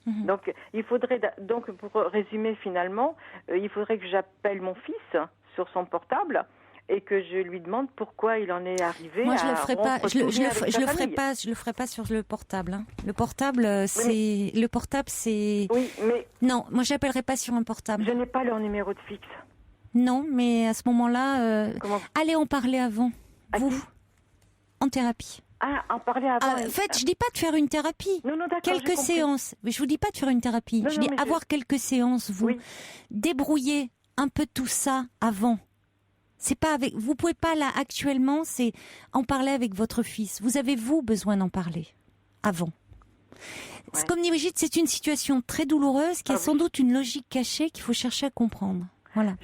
Donc, il faudrait pour résumer finalement, il faudrait que j'appelle mon fils sur son portable et que je lui demande pourquoi il en est arrivé. Moi, je le ferai pas. Je le ferai pas sur le portable. Hein. Le portable, c'est. Oui, mais. Non, moi, j'appellerai pas sur un portable. Je n'ai pas leur numéro de fixe. Non, mais à ce moment-là, allez en parler avant. Vous, en thérapie. Ah, en parler avant. En fait, je dis pas de faire une thérapie. Non, d'accord. Quelques séances. Mais je vous dis pas de faire une thérapie. Je dis avoir quelques séances. Vous débrouillez un peu tout ça avant. C'est pas avec. Vous pouvez pas là actuellement. C'est en parler avec votre fils. Vous avez besoin d'en parler avant. Ouais. Comme dit Brigitte, c'est une situation très douloureuse qui a sans doute une logique cachée qu'il faut chercher à comprendre. Voilà.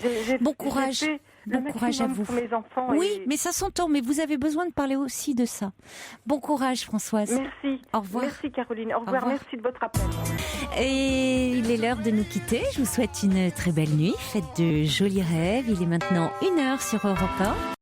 Bon courage. Bon courage à vous. Pour mes enfants oui, mais ça s'entend. Mais vous avez besoin de parler aussi de ça. Bon courage, Françoise. Merci. Au revoir. Merci, Caroline. Au revoir. Merci de votre appel. Et il est l'heure de nous quitter. Je vous souhaite une très belle nuit. Faites de jolis rêves. Il est maintenant 1h sur Europe 1.